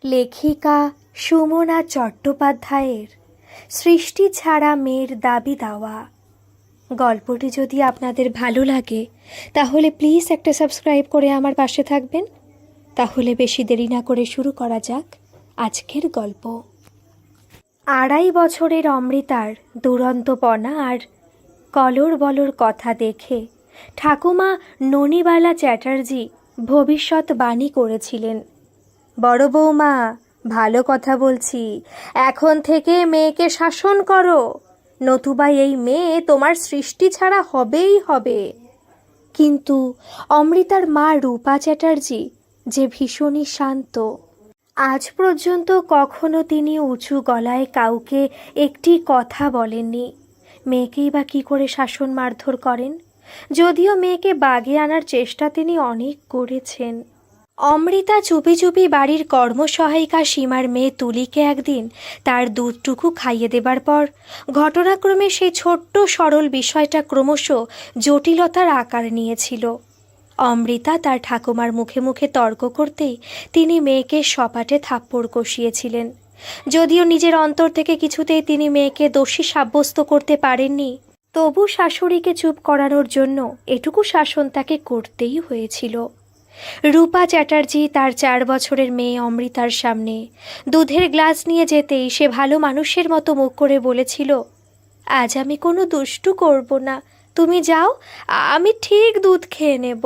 লেখিকা সুমনা চট্টোপাধ্যায়ের সৃষ্টি ছাড়া মেয়ের দাবি দাওয়া। গল্পটি যদি আপনাদের ভালো লাগে তাহলে প্লিজ একটা সাবস্ক্রাইব করে আমার পাশে থাকবেন। তাহলে বেশি দেরি না করে শুরু করা যাক আজকের গল্প। 2.5 বছরের অমৃতার দুরন্তপনা আর কলর বলর কথা দেখে ঠাকুমা ননিবালা চ্যাটার্জি ভবিষ্যৎবাণী করেছিলেন, বড় বৌমা ভালো কথা বলছি, এখন থেকে মেয়েকে শাসন করো, নতুবা এই মেয়ে তোমার সৃষ্টি ছাড়া হবেই হবে। কিন্তু অমৃতার মা রূপা চ্যাটার্জি যে ভীষণই শান্ত। আজ পর্যন্ত কখনো তিনি উঁচু গলায় কাউকে একটি কথা বলেননি। মেয়েকেই বা কী করে শাসন মারধর করেন? যদিও মেয়েকে বাগে আনার চেষ্টা তিনি অনেক করেছেন। অমৃতা চুপি চুপি বাড়ির কর্মসহায়িকা সীমার মেয়ে তুলিকে একদিন তার দুধটুকু খাইয়ে দেবার পর ঘটনাক্রমে সেই ছোট্ট সরল বিষয়টা ক্রমশ জটিলতার আকার নিয়েছিল। অমৃতা তার ঠাকুমার মুখে মুখে তর্ক করতেই তিনি মেয়েকে সপাটে থাপ্পড় কষিয়েছিলেন। যদিও নিজের অন্তর থেকে কিছুতেই তিনি মেয়েকে দোষী সাব্যস্ত করতে পারেননি, তবু শাশুড়িকে চুপ করানোর জন্য এটুকু শাসন তাকে করতেই হয়েছিল। রূপা চ্যাটার্জি তার 4 বছরের মেয়ে অমৃতার সামনে দুধের গ্লাস নিয়ে যেতেই সে ভালো মানুষের মতো মুখ করে বলেছিল, আজ আমি কোনো দুষ্টু করব না, তুমি যাও, আমি ঠিক দুধ খেয়ে নেব।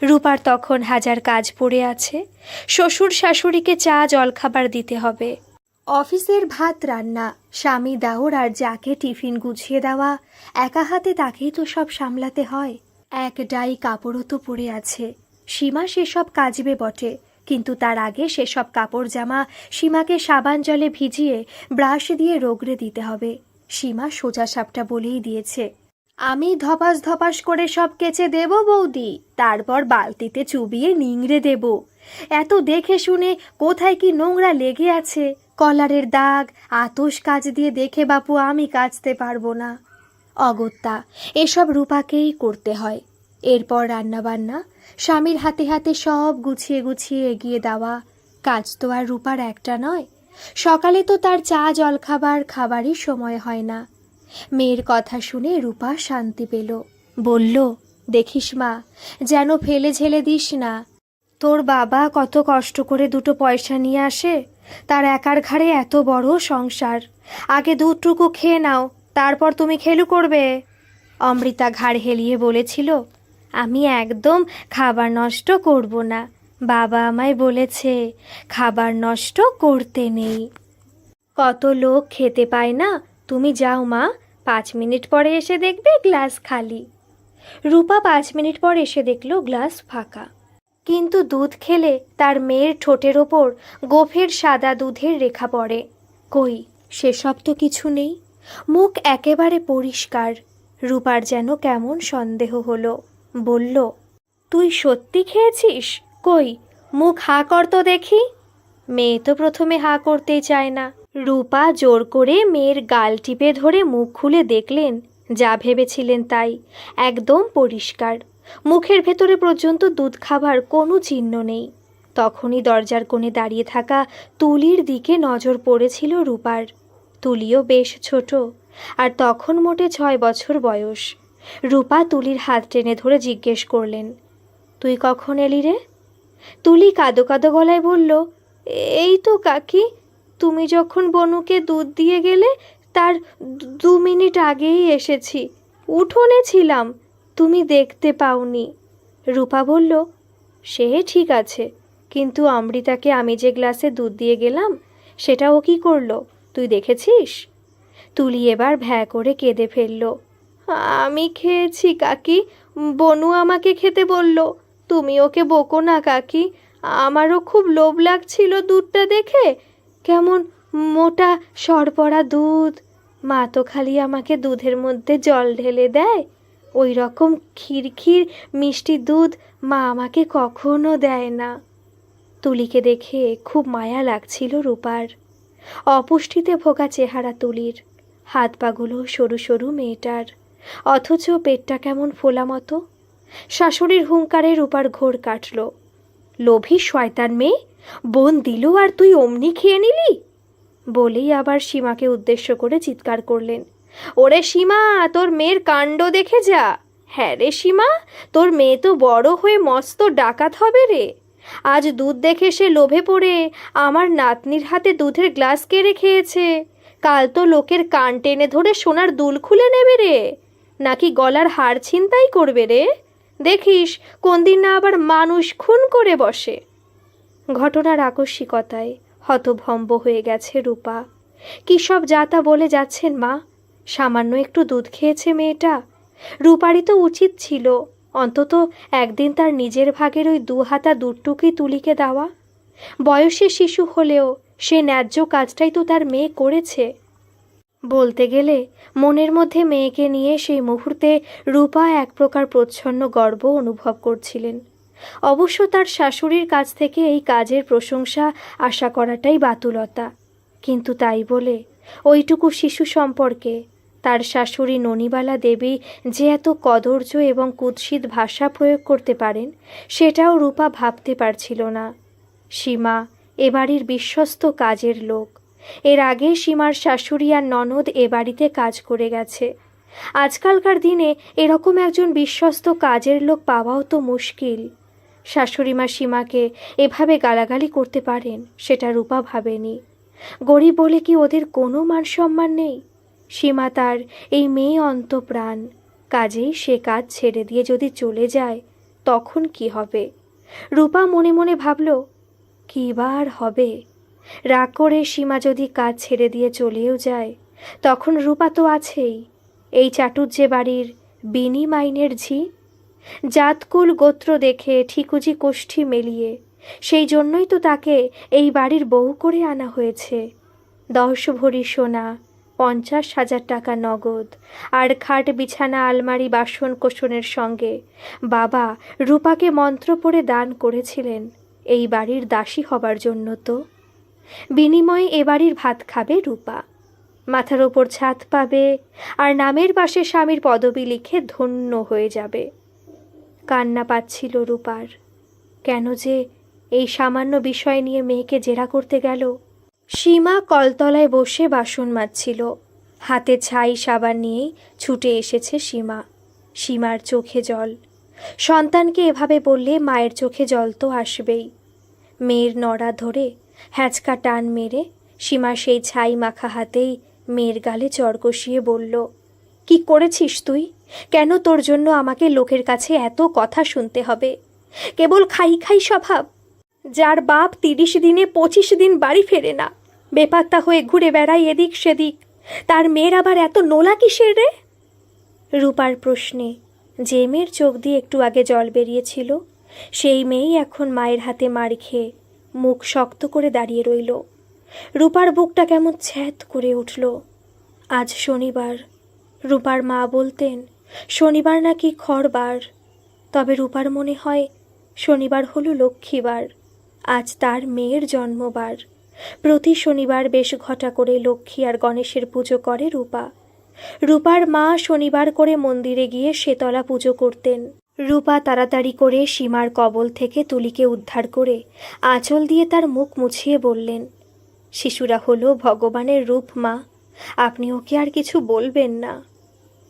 রূপার তখন হাজার কাজ পড়ে আছে। শ্বশুর শাশুড়িকে চা জলখাবার দিতে হবে, অফিসের ভাত রান্না, স্বামী দাওর আর যাকে টিফিন গুছিয়ে দেওয়া, একা হাতে তাকেই তো সব সামলাতে হয়। এক ডাই কাপড়ও তো পড়ে আছে। সীমা সেসব কাজবে বটে, কিন্তু তার আগে সেসব কাপড় জামা সীমাকে সাবান জলে ভিজিয়ে ব্রাশ দিয়ে রগড়ে দিতে হবে। সীমা সোজা সাপটা বলেই দিয়েছে, আমি ধপাস ধপাস করে সব কেচে দেব বৌদি, তারপর বালতিতে চুবিয়ে নিংড়ে দেব। এত দেখে শুনে কোথায় কি নোংরা লেগে আছে, কলারের দাগ, আতশ কাচ দিয়ে দেখে বাপু আমি কাচতে পারবো না। অগত্যা এসব রূপাকেই করতে হয়। এরপর রান্নাবান্না, স্বামীর হাতে হাতে সব গুছিয়ে গুছিয়ে এগিয়ে দেওয়া। কাজ তো আর রূপার একটা নয়। সকালে তো তার চা জলখাবার খাবারই সময় হয় না। মেয়ের কথা শুনে রূপা শান্তি পেল। বলল, দেখিস মা, যেন ফেলে ঝেলে দিস না। তোর বাবা কত কষ্ট করে 2 পয়সা নিয়ে আসে, তার একার ঘাড়ে এত বড় সংসার। আগে দুধটুকু খেয়ে নাও, তারপর তুমি খেলু করবে। অমৃতা ঘাড় হেলিয়ে বলেছিল, আমি একদম খাবার নষ্ট করব না, বাবা আমায় বলেছে খাবার নষ্ট করতে নেই। কত লোক খেতে পায় না, তুমি যাও মা, 5 মিনিট পরে এসে দেখবে গ্লাস খালি। রূপা 5 মিনিট পর এসে দেখল গ্লাস ফাঁকা। কিন্তু দুধ খেলে তার মেয়ের ঠোঁটের ওপর গোফের সাদা দুধের রেখা পড়ে। কই, সেসব তো কিছু নেই। মুখ একেবারে পরিষ্কার। রূপার যেন কেমন সন্দেহ হলো। বলল, তুই সত্যি খেয়েছিস? কই, মুখ হাঁ কর তো দেখি। মেয়ে তো প্রথমে হাঁ করতেই চায় না। রূপা জোর করে মেয়ের গাল টিপে ধরে মুখ খুলে দেখলেন, যা ভেবেছিলেন তাই, একদম পরিষ্কার। মুখের ভেতরে পর্যন্ত দুধ খাবার কোনো চিহ্ন নেই। তখনই দরজার কোণে দাঁড়িয়ে থাকা তুলির দিকে নজর পড়েছিল রূপার। তুলিও বেশ ছোট, আর তখন মোটে 6 বছর বয়স। রূপা তুলির হাত টেনে ধরে জিজ্ঞেস করলেন, তুই কখন এলি রে? তুলি কাঁদো কাঁদো গলায় বলল, এই তো কাকি, তুমি যখন বনুকে দুধ দিয়ে গেলে তার 2 মিনিট আগেই এসেছি, উঠোনে ছিলাম, তুমি দেখতে পাওনি। রূপা বলল, সে ঠিক আছে, কিন্তু অমৃতাকে আমি যে গ্লাসে দুধ দিয়ে গেলাম সেটা ও কি করলো, তুই দেখেছিস? তুলি এবার ভ্যাঁ করে কেঁদে ফেলল। আমি খেয়েছি কাকি, বনু আমাকে খেতে বলল, তুমি ওকে বকো না কাকি, আমারও খুব লোভ লাগছিল দুধটা দেখে, কেমন মোটা সরপড়া দুধ। মা তো খালি আমাকে দুধের মধ্যে জল ঢেলে দেয়, ওই রকম ক্ষীর মিষ্টি দুধ মা আমাকে কখনো দেয় না। তুলিকে দেখে খুব মায়া লাগছিল রূপার। অপুষ্টিতে ভোগা চেহারা তুলির, হাত পাগুলো সরু সরু মেয়েটার, অথচ পেটটা কেমন ফোলা মতো। শাশুড়ির হুঙ্কারে রূপার ঘোর কাটল। লোভী শয়তান মেয়ে, বোন দিল আর তুই অমনি খেয়ে নিলি? বলেই আবার সীমাকে উদ্দেশ্য করে চিৎকার করলেন, ওরে সীমা, তোর মেয়ের কাণ্ড দেখে যা। হ্যাঁ রে সীমা, তোর মেয়ে তো বড় হয়ে মস্ত ডাকাত হবে রে। আজ দুধ দেখে সে লোভে পড়ে আমার নাতনির হাতে দুধের গ্লাস কেড়ে খেয়েছে। কাল তো লোকের কান টেনে ধরে সোনার দুল খুলে নেবে রে, নাকি গলার হার ছিনতাই করবে রে। দেখিস কোন দিন না আবার মানুষ খুন করে বসে। ঘটনার আকস্মিকতায় হতভম্ব হয়ে গেছে রূপা। কী সব যাতা বলে যাচ্ছেন মা? সামান্য একটু দুধ খেয়েছে মেয়েটা। রূপারই তো উচিত ছিল অন্তত একদিন তার নিজের ভাগের ওই 2 হাতা দুধটুকি তুলিকে দেওয়া। বয়সে শিশু হলেও সে ন্যায্য কাজটাই তো তার মেয়ে করেছে। বলতে গেলে মনের মধ্যে মেয়েকে নিয়ে সেই মুহূর্তে রূপা এক প্রকার প্রচ্ছন্ন গর্ব অনুভব করছিলেন। অবশ্য তার শাশুড়ির কাছ থেকে এই কাজের প্রশংসা আশা করাটাই বাতুলতা। কিন্তু তাই বলে ওইটুকু শিশু সম্পর্কে তার শাশুড়ি ননিবালা দেবী যে এত কদর্য এবং কুৎসিত ভাষা প্রয়োগ করতে পারেন, সেটাও রূপা ভাবতে পারছিল না। সীমা এ বাড়ির বিশ্বস্ত কাজের লোক। এর আগে সীমার শাশুড়ি আর ননদ এ বাড়িতে কাজ করে গেছে। আজকালকার দিনে এরকম একজন বিশ্বস্ত কাজের লোক পাওয়াও তো মুশকিল। শাশুড়িমা সীমাকে এভাবে গালাগালি করতে পারেন সেটা রূপা ভাবেনি। গরিব বলে কি ওদের কোনো মান সম্মান নেই? সীমা তার এই মেয়ে অন্তঃপ্রাণ, কাজেই সে কাজ ছেড়ে দিয়ে যদি চলে যায় তখন কি হবে? রূপা মনে মনে ভাবল, কী বার হবে? রাগ করে সীমা যদি কাজ ছেড়ে দিয়ে চলেও যায় তখন রূপা তো আছেই, এই চাটুজ্জে বাড়ির বিনি মাইনের ঝি। জাতকুল গোত্র দেখে ঠিকুজি কোষ্ঠী মেলিয়ে সেই জন্যই তো তাকে এই বাড়ির বউ করে আনা হয়েছে। 10 ভরি সোনা, 50,000 টাকা নগদ আর খাট বিছানা আলমারি বাসন কোসনের সঙ্গে বাবা রূপাকে মন্ত্র পড়ে দান করেছিলেন এই বাড়ির দাসী হবার জন্য। তো বিনিময়ে এ বাড়ির ভাত খাবে রূপা, মাথার ওপর ছাদ পাবে আর নামের পাশে স্বামীর পদবি লিখে ধন্য হয়ে যাবে। কান্না পাচ্ছিল রূপার। কেন যে এই সামান্য বিষয় নিয়ে মেয়েকে জেরা করতে গেল? সীমা কলতলায় বসে বাসন মাজছিল। হাতে ছাই সাবান নিয়েই ছুটে এসেছে সীমা। সীমার চোখে জল। সন্তানকে এভাবে বললে মায়ের চোখে জল তো আসবেই। মেয়ের নড়া ধরে হ্যাঁচকা টান মেরে সীমা সেই ছাই মাখা হাতেই মেয়ের গালে চড় কষিয়ে বলল, কি করেছিস তুই? কেন তোর জন্য আমাকে লোকের কাছে এত কথা শুনতে হবে? কেবল খাই খাই স্বভাব। যার বাপ 30 দিনে 25 দিন বাড়ি ফেরে না, বেপাত্তা হয়ে ঘুরে বেড়ায় এদিক সেদিক, তার মেয়ের আবার এত নোলা কিসের রে? রূপার প্রশ্নে যে মেয়ের চোখ দিয়ে একটু আগে জল বেরিয়েছিল সেই মেয়েই এখন মায়ের হাতে মার খেয়ে মুখ শক্ত করে দাঁড়িয়ে রইল। রূপার বুকটা কেমন ছ্যাঁত করে উঠল। আজ শনিবার। রূপার মা বলতেন শনিবার নাকি খড়বার। তবে রূপার মনে হয় শনিবার হলো লক্ষ্মীবার। আজ তার মেয়ের জন্মবার। প্রতি শনিবার বেশ ঘটা করে লক্ষ্মী আর গণেশের পুজো করে রূপা। রূপার মা শনিবার করে মন্দিরে গিয়ে শেতলা পুজো করতেন। রূপা তাড়াতাড়ি করে সীমার কবল থেকে তুলিকে উদ্ধার করে আঁচল দিয়ে তার মুখ মুছিয়ে বললেন, শিশুরা হলো ভগবানের রূপ মা, আপনি ওকে আর কিছু বলবেন না।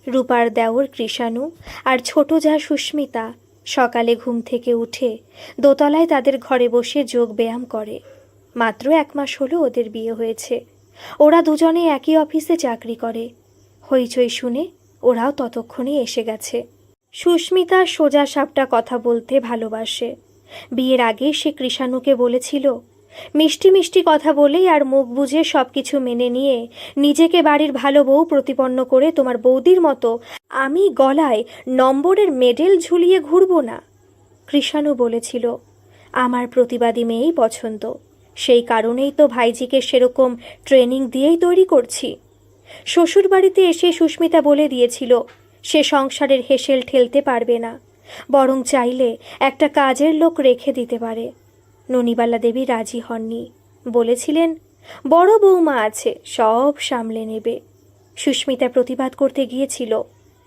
রূপার দেওর কৃষাণু আর ছোট যা সুস্মিতা সকালে ঘুম থেকে উঠে দোতলায় তাদের ঘরে বসে যোগ ব্যায়াম করে। মাত্র 1 মাস হলো ওদের বিয়ে হয়েছে। ওরা দুজনে একই অফিসে চাকরি করে। হইচই শুনে ওরাও ততক্ষণে এসে গেছে। সুস্মিতা সোজা সাপটা কথা বলতে ভালোবাসে। বিয়ের আগে সে কৃষাণুকে বলেছিল, মিষ্টি মিষ্টি কথা বলেই আর মুখ বুঝে সব কিছু মেনে নিয়ে নিজেকে বাড়ির ভালো বউ প্রতিপন্ন করে তোমার বৌদির মতো আমি গলায় নম্বরের মেডেল ঝুলিয়ে ঘুরব না। কৃষাণু বলেছিল, আমার প্রতিবাদী মেয়েই পছন্দ, সেই কারণেই তো ভাইজিকে সেরকম ট্রেনিং দিয়েই তৈরি করছি। শ্বশুর বাড়িতে এসে সুস্মিতা বলে দিয়েছিল সে সংসারের হেসেল ঠেলতে পারবে না, বরং চাইলে একটা কাজের লোক রেখে দিতে পারে। ননিবালা দেবী রাজি হননি, বলেছিলেন বড় বৌমা আছে, সব সামলে নেবে। সুস্মিতা প্রতিবাদ করতে গিয়েছিল,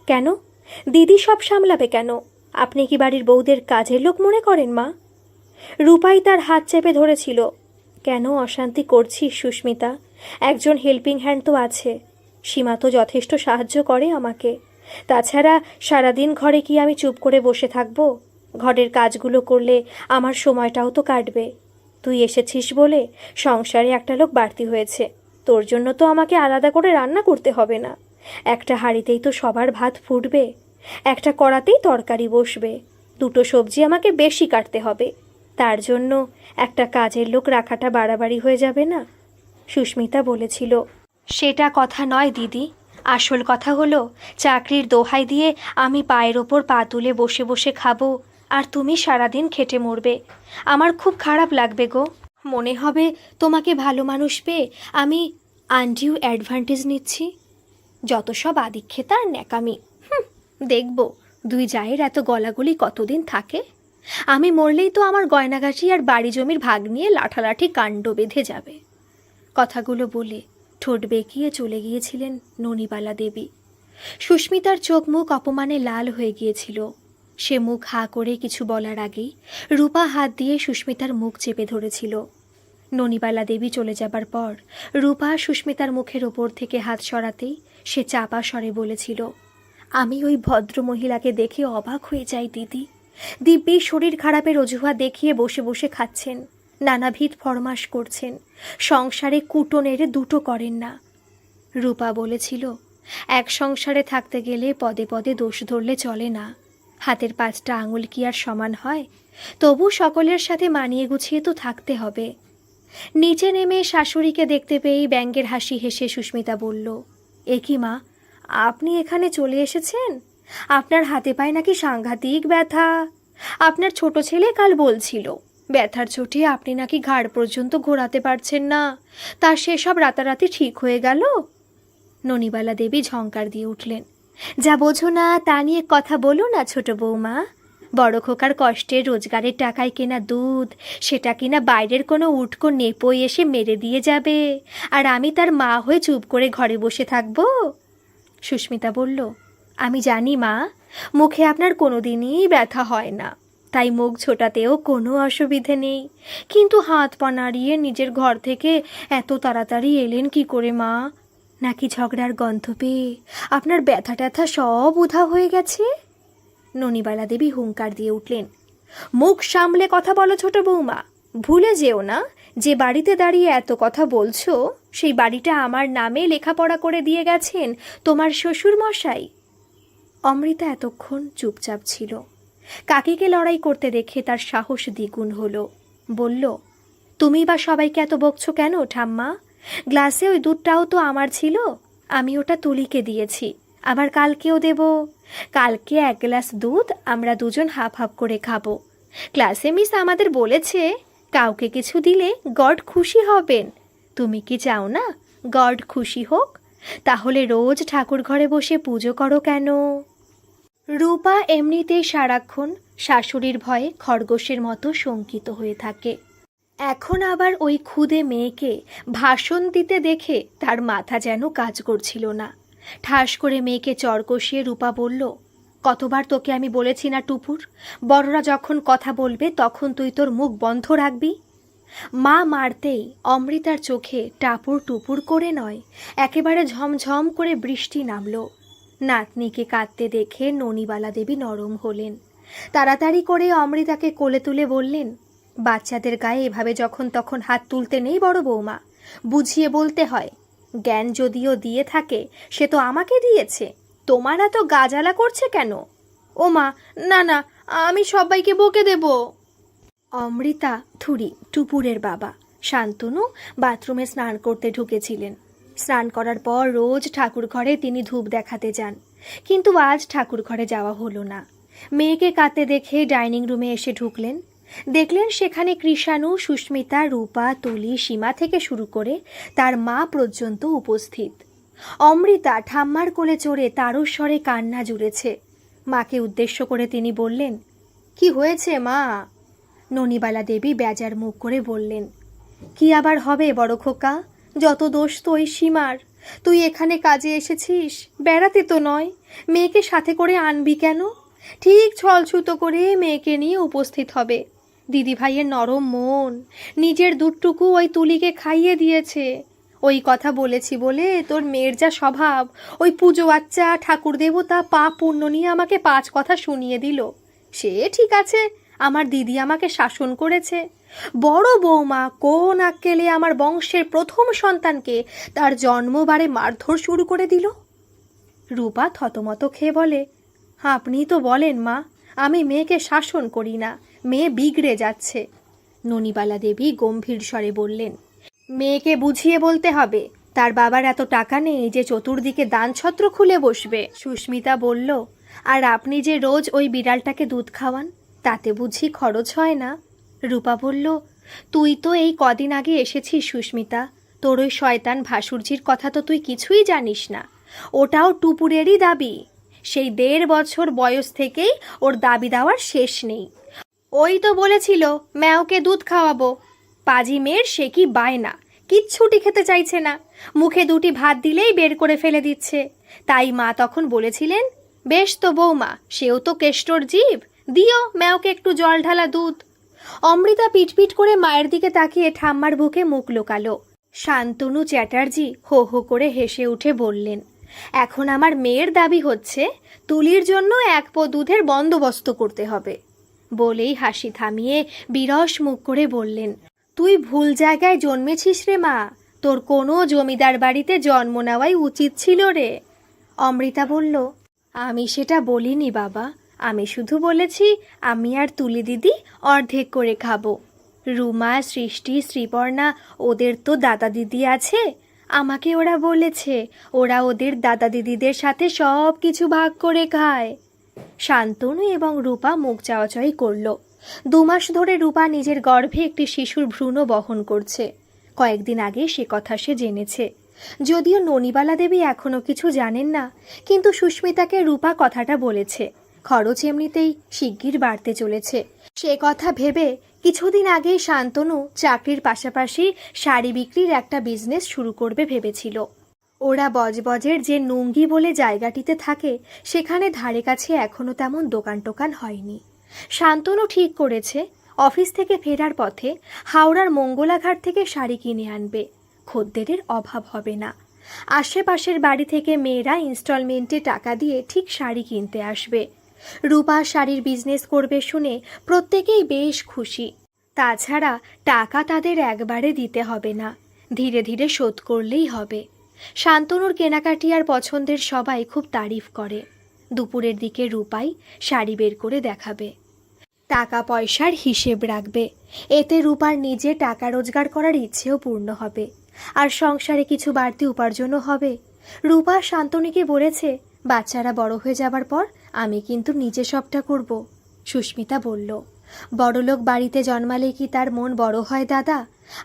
কেন দিদি সব সামলাবে কেন? আপনি কি বাড়ির বউদের কাজের লোক মনে করেন মা? রূপাই তার হাত চেপে ধরেছিল। কেন অশান্তি করছিস সুস্মিতা? একজন হেল্পিং হ্যান্ড তো আছে। সীমা তো যথেষ্ট সাহায্য করে আমাকে। তাছাড়া সারাদিন ঘরে কি আমি চুপ করে বসে থাকবো? ঘরের কাজগুলো করলে আমার সময়টাও তো কাটবে। তুই এসেছিস বলে সংসারে একটা লোক বাড়তি হয়েছে। তোর জন্য তো আমাকে আলাদা করে রান্না করতে হবে না। একটা হাঁড়িতেই তো সবার ভাত ফুটবে, একটা কড়াতেই তরকারি বসবে। দুটো সবজি আমাকে বেশি কাটতে হবে। তার জন্য একটা কাজের লোক রাখাটা বাড়াবাড়ি হয়ে যাবে না? সুস্মিতা বলেছিল। সেটা কথা নয় দিদি, আসল কথা হলো চাকরির দোহাই দিয়ে আমি পায়ের ওপর পা তুলে বসে বসে খাবো, আর তুমি সারাদিন খেটে মরবে। আমার খুব খারাপ লাগবে গো। মনে হবে তোমাকে ভালো মানুষ পেয়ে আমি আনডিউ অ্যাডভান্টেজ নিচ্ছি। যত সব আদিক্ষেতা আর ন্যাকামি। দেখব দুই জায়ের এত গলাগলি কতদিন থাকে। আমি মরলেই তো আমার গয়নাগাটি আর বাড়ি জমির ভাগ নিয়ে লাঠালাঠি কাণ্ড বেঁধে যাবে। কথাগুলো বলে ঠোঁট বেঁকিয়ে চলে গিয়েছিলেন ননিবালা দেবী। সুস্মিতার চোখ মুখ অপমানে লাল হয়ে গিয়েছিল। সে মুখ হাঁ করে কিছু বলার আগেই রূপা হাত দিয়ে সুস্মিতার মুখ চেপে ধরেছিল। ননিবালা দেবী চলে যাবার পর রূপা সুস্মিতার মুখের ওপর থেকে হাত সরাতেই সে চাপা স্বরে বলেছিল, আমি ওই ভদ্র মহিলাকে দেখে অবাক হয়ে যাই দিদি। দিব্যি শরীর খারাপের অজুহাত দেখিয়ে বসে বসে খাচ্ছেন, নানাবিধ ফরমাস করছেন, সংসারে কুটো নেড়ে দুটো করেন না। রূপা বলেছিল, এক সংসারে থাকতে গেলে পদে পদে দোষ ধরলে চলে না। হাতের 5টা আঙুল কি আর সমান হয়? তবু সকলের সাথে মানিয়ে গুছিয়ে তো থাকতে হবে। নিচে নেমে শাশুড়িকে দেখতে পেয়েই ব্যঙ্গের হাসি হেসে সুস্মিতা বলল, এ কি মা, আপনি এখানে চলে এসেছেন? আপনার হাতে পায়ে নাকি সাংঘাতিক ব্যথা। আপনার ছোট ছেলে কাল বলছিল ব্যথার চোটে আপনি নাকি ঘাড় পর্যন্ত ঘোরাতে পারছেন না। তা সেসব রাতারাতি ঠিক হয়ে গেল? ননিবালা দেবী ঝঙ্কার দিয়ে উঠলেন, যা বোঝো না তা নিয়ে কথা বলো না ছোট বৌমা। বড় খোকার কষ্টের রোজগারের টাকায় কেনা দুধ, সেটা কিনা বাইরের কোনো উটকো নেপোই এসে মেরে দিয়ে যাবে, আর আমি তার মা হয়ে চুপ করে ঘরে বসে থাকবো? সুস্মিতা বলল, আমি জানি মা, মুখে আপনার কোনোদিনই ব্যথা হয় না, তাই মুখ ছোটাতেও কোনো অসুবিধে নেই। কিন্তু হাত পা নাড়িয়ে নিজের ঘর থেকে এত তাড়াতাড়ি এলেন কি করে মা? নাকি ঝগড়ার গন্ধ পেয়ে আপনার ব্যথা ট্যাথা সব উধাও হয়ে গেছে? ননিবালা দেবী হুঙ্কার দিয়ে উঠলেন, মুখ সামলে কথা বলো ছোট বৌমা। ভুলে যেও না, যে বাড়িতে দাঁড়িয়ে এত কথা বলছো সেই বাড়িটা আমার নামে লেখাপড়া করে দিয়ে গেছেন তোমার শ্বশুর মশাই। অমৃতা এতক্ষণ চুপচাপ ছিল। কাকিকে লড়াই করতে দেখে তার সাহস দ্বিগুণ হলো। বলল, তুমি বা সবাইকে এত বকছো কেন ঠাম্মা? গ্লাসে ওই দুধটাও তো আমার ছিল, আমি ওটা তুলিকে দিয়েছি, আবার কালকেও দেব। কালকে 1 গ্লাস দুধ আমরা দুজন হাফ হাফ করে খাবো। ক্লাসে মিস আমাদের বলেছে কাউকে কিছু দিলে গড খুশি হবেন। তুমি কি চাও না গড খুশি হোক? তাহলে রোজ ঠাকুর ঘরে বসে পুজো করো কেন? রূপা এমনিতেই সারাক্ষণ শাশুড়ির ভয়ে খরগোশের মতো শঙ্কিত হয়ে থাকে। এখন আবার ওই ক্ষুদে মেয়েকে ভাষণ দিতে দেখে তার মাথা যেন কাজ করছিল না। ঠাস করে মেয়েকে চর কষিয়ে রূপা বলল, কতবার তোকে আমি বলেছি না টুপুর, বড়রা যখন কথা বলবে তখন তুই তোর মুখ বন্ধ রাখবি? মা মারতেই অমৃতার চোখে টাপুর টুপুর করে নয়, একেবারে ঝমঝম করে বৃষ্টি নামল। নাতনিকে কাঁদতে দেখে ননিবালা দেবী নরম হলেন। তাড়াতাড়ি করে অমৃতাকে কোলে তুলে বললেন, বাচ্চাদের গায়ে এভাবে যখন তখন হাত তুলতে নেই বড় বৌমা, বুঝিয়ে বলতে হয়। জ্ঞান যদিও দিয়ে থাকে সে তো আমাকে দিয়েছে, তোমার এত গাজালা করছে কেন? ও মা, না না, আমি সবাইকে বকে দেব। অমৃতা থুরি টুপুরের বাবা শান্তনু বাথরুমে স্নান করতে ঢুকেছিলেন। স্নান করার পর রোজ ঠাকুর ঘরে তিনি ধূপ দেখাতে যান, কিন্তু আজ ঠাকুর ঘরে যাওয়া হলো না। মেয়েকে কাঁদতে দেখে ডাইনিং রুমে এসে ঢুকলেন। দেখলেন সেখানে কৃষাণু, সুস্মিতা, রূপা, তুলি, সীমা থেকে শুরু করে তার মা পর্যন্ত উপস্থিত। অমৃতা ঠাম্মার কোলে চড়ে তারস্বরে কান্না জুড়েছে। মাকে উদ্দেশ্য করে তিনি বললেন, কি হয়েছে মা? ননিবালা দেবী বেজার মুখ করে বললেন, কি আবার হবে বড় খোকা, যত দোষ তো ওই সীমার। তুই এখানে কাজে এসেছিস, বেড়াতে তো নয়। মেয়েকে সাথে করে আনবি কেন? ঠিক ছলছুতো করে মেয়েকে নিয়ে উপস্থিত হবে। দিদিভাইয়ের নরম মন, নিজের দুধটুকু ওই তুলিকে খাইয়ে দিয়েছে। ওই কথা বলেছি বলে তোর মেয়ের যা স্বভাব, ওই পুজো আচ্চা ঠাকুর দেবতা পাপ পুণ্য নিয়ে আমাকে 5 কথা শুনিয়ে দিল। সে ঠিক আছে, আমার দিদি আমাকে শাসন করেছে। বড় বৌমা কোন আক্কেলে আমার বংশের প্রথম সন্তানকে তার জন্মবারে মারধর শুরু করে দিল। রূপা থতমত খেয়ে বলে, আপনিই তো বলেন মা, আমি মেয়েকে শাসন করি না, মেয়ে বিগড়ে যাচ্ছে। ননিবালা দেবী গম্ভীর স্বরে বললেন, মেয়েকে বুঝিয়ে বলতে হবে, তার বাবার এত টাকা নেই যে চতুর্দিকে দানছত্র খুলে বসবে। সুস্মিতা বলল, আর আপনি যে রোজ ওই বিড়ালটাকে দুধ খাওয়ান, তাতে বুঝি খরচ হয় না? রূপা বলল, তুই তো এই কদিন আগে এসেছিস সুস্মিতা, তোর ওই শয়তান ভাসুরজির কথা তো তুই কিছুই জানিস না। ওটাও টুপুরেরই দাবি। সেই 1.5 বছর বয়স থেকেই ওর দাবি দেওয়ার শেষ নেই। ওই তো বলেছিল ম্যাওকে দুধ খাওয়াবো, পাজি মেয়ের সে কি বায়না, কিচ্ছুটি খেতে চাইছে না, মুখে 2টি ভাত দিলেই বের করে ফেলে দিচ্ছে। তাই মা তখন বলেছিলেন, বেশ তো বৌমা, সেও তো কেষ্টর জীব, দিও ম্যাওকে একটু জল ঢালা দুধ। অমৃতা পিটপিট করে মায়ের দিকে তাকিয়ে ঠাম্মার বুকে মুখ লোকালো। শান্তনু চ্যাটার্জি হো হো করে হেসে উঠে বললেন, এখন আমার মেয়ের দাবি হচ্ছে তুলির জন্য 1 পো দুধের বন্দোবস্ত করতে হবে। বলেই হাসি থামিয়ে বিরস মুখ করে বললেন, তুই ভুল জায়গায় জন্মেছিস রে মা, তোর কোনো জমিদার বাড়িতে জন্ম নেওয়াই উচিত ছিল রে। অমৃতা বলল, আমি সেটা বলিনি বাবা, আমি শুধু বলেছি আমি আর তুলি দিদি অর্ধেক করে খাবো। রুমা, সৃষ্টি, শ্রীপর্ণা ওদের তো দাদা দিদি আছে, আমাকে ওরা বলেছে ওরা ওদের দাদা দিদিদের সাথে সব কিছু ভাগ করে খায়। শান্তনু এবং রূপা মুখ চাওয়াচাই করল। 2 মাস ধরে রূপা নিজের গর্ভে একটি শিশুর ভ্রূণ বহন করছে। কয়েকদিন আগে সে কথা সে জেনেছে। যদিও ননিবালা দেবী এখনো কিছু জানেন না, কিন্তু সুস্মিতাকে রূপা কথাটা বলেছে। খরচ এমনিতেই শিগগির বাড়তে চলেছে। সে কথা ভেবে কিছুদিন আগেই শান্তনু চাকরির পাশাপাশি শাড়ি বিক্রির একটা বিজনেস শুরু করবে ভেবেছিল। ওরা বজবজের যে নুঙ্গি বলে জায়গাটিতে থাকে, সেখানে ধারে কাছে এখনো তেমন দোকান টোকান হয়নি। শান্তনু ঠিক করেছে অফিস থেকে ফেরার পথে হাওড়ার মঙ্গলাঘাট থেকে শাড়ি কিনে আনবে, খদ্দেরের অভাব হবে না। আশেপাশের বাড়ি থেকে মেয়েরা ইনস্টলমেন্টে টাকা দিয়ে ঠিক শাড়ি কিনতে আসবে। রূপা শাড়ির বিজনেস করবে শুনে প্রত্যেকেই বেশ খুশি। তাছাড়া টাকা তাদের একবারে দিতে হবে না, ধীরে ধীরে শোধ করলেই হবে। শান্তনুর কেনাকাটি আর পছন্দের সবাই খুব তারিফ করে। দুপুরের দিকে রূপাই শাড়ি বের করে দেখাবে, টাকা পয়সার হিসেব রাখবে। এতে রূপার নিজে টাকা রোজগার করার ইচ্ছেও পূর্ণ হবে, আর সংসারে কিছু বাড়তি উপার্জনও হবে। রূপা শান্তনুকে বলেছে, বাচ্চারা বড় হয়ে যাবার পর আমি কিন্তু নিজে সবটা করব। সুস্মিতা বলল, বড়লোক বাড়িতে জন্মালে কি তার মন বড় হয় দাদা?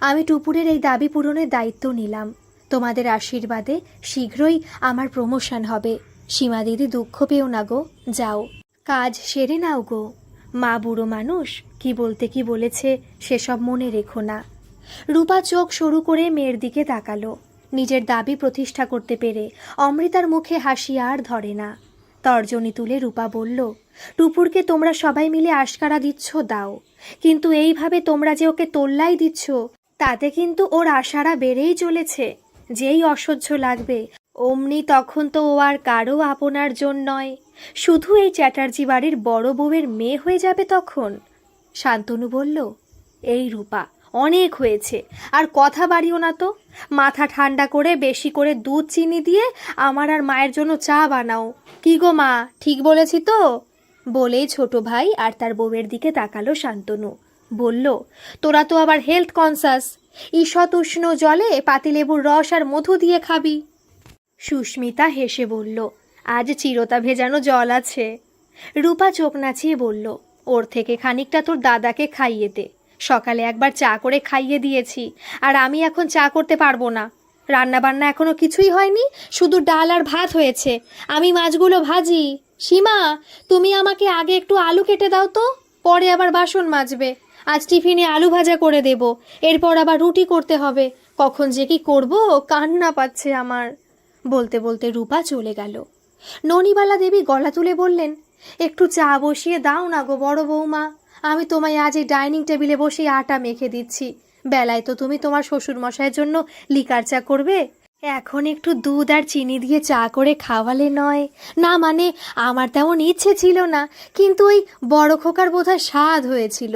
আমি টুপুরের এই দাবি পূরণের দায়িত্ব নিলাম। তোমাদের আশীর্বাদে শীঘ্রই আমার প্রমোশন হবে। সীমা দিদি দুঃখ পেও না গো, যাও কাজ সেরে নাও গো। মা বুড়ো মানুষ, কি বলতে কি বলেছে সেসব মনে রেখো না। রূপা চোখ সরু করে মেয়ের দিকে তাকালো। নিজের দাবি প্রতিষ্ঠা করতে পেরে অমৃতার মুখে হাসি আর ধরে না। তর্জনী তুলে রূপা বলল, টুপুরকে তোমরা সবাই মিলে আশকারা দিচ্ছ দাও, কিন্তু এইভাবে তোমরা যে ওকে তোল্লাই দিচ্ছ, তাতে কিন্তু ওর আশারা বেড়েই চলেছে। যেই অসহ্য লাগবে অমনি তখন তো ও আর কারো আপনার জন্য নয়, শুধু এই চ্যাটার্জি বাড়ির বড় বউয়ের মেয়ে হয়ে যাবে তখন। শান্তনু বলল, এই রূপা অনেক হয়েছে, আর কথা বাড়িও না তো। মাথা ঠান্ডা করে বেশি করে দুধ চিনি দিয়ে আমার আর মায়ের জন্য চা বানাও। কি গো মা, ঠিক বলেছি তো? বলেই ছোট ভাই আর তার বউয়ের দিকে তাকালো শান্তনু। বলল, তোরা তো আবার হেলথ কনসাস, ঈষৎ উষ্ণ জলে পাতিলেবুর রস আর মধু দিয়ে খাবি। সুস্মিতা হেসে বলল, আজ চিরতা ভেজানো জল আছে। রূপা চোখ নাচিয়ে বলল, ওর থেকে খানিকটা তোর দাদাকে খাইয়ে দে। সকালে একবার চা করে খাইয়ে দিয়েছি, আর আমি এখন চা করতে পারবো না। রান্না বান্না এখনো কিছুই হয়নি, শুধু ডাল আর ভাত হয়েছে। আমি মাছগুলো ভাজি। সীমা, তুমি আমাকে আগে একটু আলু কেটে দাও তো, পরে আবার বাসন মাজবে। আজ টিফিনে আলু ভাজা করে দেব, এরপর আবার রুটি করতে হবে। কখন যে কি করব, কান্না পাচ্ছে আমার। বলতে বলতে রূপা চলে গেল। ননিবালা দেবী গলা তুলে বললেন, একটু চা বসিয়ে দাও না গো বড় বৌমা, আমি তোমায় আজ এই ডাইনিং টেবিলে বসে আটা মেখে দিচ্ছি, বেলায় তো তুমি তোমার শ্বশুরমশাইয়ের জন্য লিকার চা করবে। এখন একটু দুধ আর চিনি দিয়ে চা করে খাওয়ালে নয়? না মানে আমার তেমন ইচ্ছে ছিল না, কিন্তু ওই বড় খোকার বোধহয় স্বাদ হয়েছিল।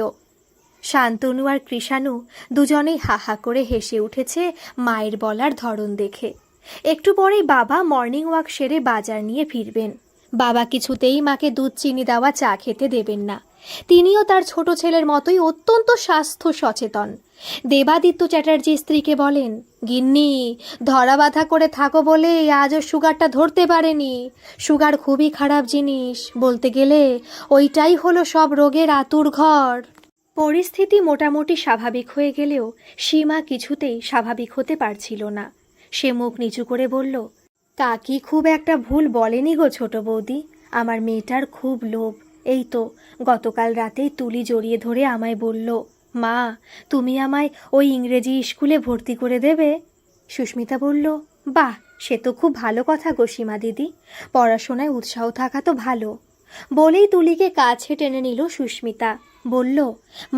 শান্তনু আর কৃষাণু দুজনেই হা হা করে হেসে উঠেছে মায়ের বলার ধরন দেখে। একটু পরেই বাবা মর্নিং ওয়াক সেরে বাজার নিয়ে ফিরবেন। বাবা কিছুতেই মাকে দুধ চিনি দেওয়া চা খেতে দেবেন না। তিনিও তার ছোট ছেলের মতোই অত্যন্ত স্বাস্থ্য সচেতন। দেবাদিত্য চ্যাটার্জি স্ত্রীকে বলেন, গিন্নি, ধরা বাঁধা করে থাকো বলে আজও সুগারটা ধরতে পারেনি। সুগার খুবই খারাপ জিনিস, বলতে গেলে ওইটাই হলো সব রোগের আতুর ঘর। পরিস্থিতি মোটামুটি স্বাভাবিক হয়ে গেলেও সীমা কিছুতেই স্বাভাবিক হতে পারছিল না। সে মুখ নিচু করে বলল, কাকি খুব একটা ভুল বলেনি গো ছোট বৌদি। আমার মেয়েটার খুব লোভ। এই তো গতকাল রাতেই তুলি জড়িয়ে ধরে আমায় বলল, মা, তুমি আমায় ওই ইংরেজি স্কুলে ভর্তি করে দেবে। সুস্মিতা বলল, বাহ, সে তো খুব ভালো কথা গো সীমা দিদি, পড়াশোনায় উৎসাহ থাকা তো ভালো। বলেই তুলিকে কাছে টেনে নিল সুস্মিতা। বলল,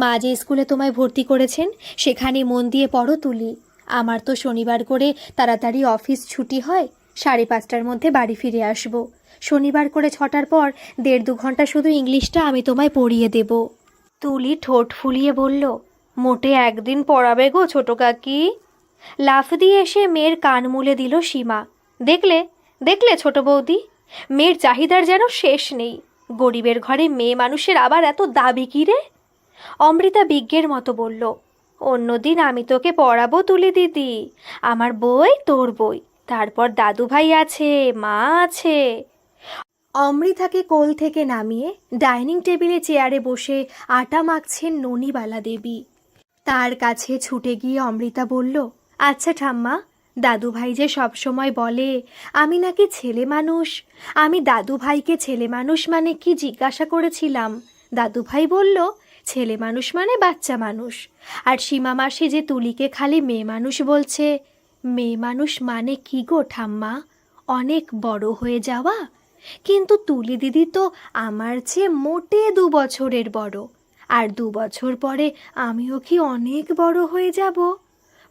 মা যে স্কুলে তোমায় ভর্তি করেছেন সেখানে মন দিয়ে পড়ো তুলি। আমার তো শনিবার করে তাড়াতাড়ি অফিস ছুটি হয়, 5:30টার মধ্যে বাড়ি ফিরে আসব। শনিবার করে 6টার পর 1.5-2 ঘন্টা শুধু ইংলিশটা আমি তোমায় পড়িয়ে দেব। তুলি ঠোঁট ফুলিয়ে বলল, মোটে একদিন পড়াবে গো ছোট কাকি। লাফ দিয়ে এসে মেয়ের কান মুলে দিল সীমা। দেখলে দেখলে ছোট বৌদি, মেয়ের চাহিদার যেন শেষ নেই। গরিবের ঘরে মেয়ে মানুষের আবার এত দাবি কি রে? অমৃতা বিজ্ঞের মতো বলল, অন্যদিন আমি তোকে পড়াবো তুলি দিদি। আমার বই তোর বই, তারপর দাদু ভাই আছে, মা আছে। অমৃতাকে কোল থেকে নামিয়ে ডাইনিং টেবিলে চেয়ারে বসে আটা মাখছেন ননিবালা দেবী। তার কাছে ছুটে গিয়ে অমৃতা বলল, আচ্ছা ঠাম্মা, দাদু ভাই যে সবসময় বলে আমি নাকি ছেলে মানুষ। আমি দাদু ভাইকে ছেলে মানুষ মানে কি জিজ্ঞাসা করেছিলাম। দাদু ভাই বলল, ছেলে মানুষ মানে বাচ্চা মানুষ। আর সীমা মাসি যে তুলিকে খালি মেয়ে মানুষ বলছে, মেয়ে মানুষ মানে কি গো ঠাম্মা? অনেক বড় হয়ে যাওয়া? কিন্তু তুলি দিদি তো আমার চেয়ে মোটে 2 বছরের বড়। আর 2 বছর পরে আমিও কি অনেক বড় হয়ে যাব?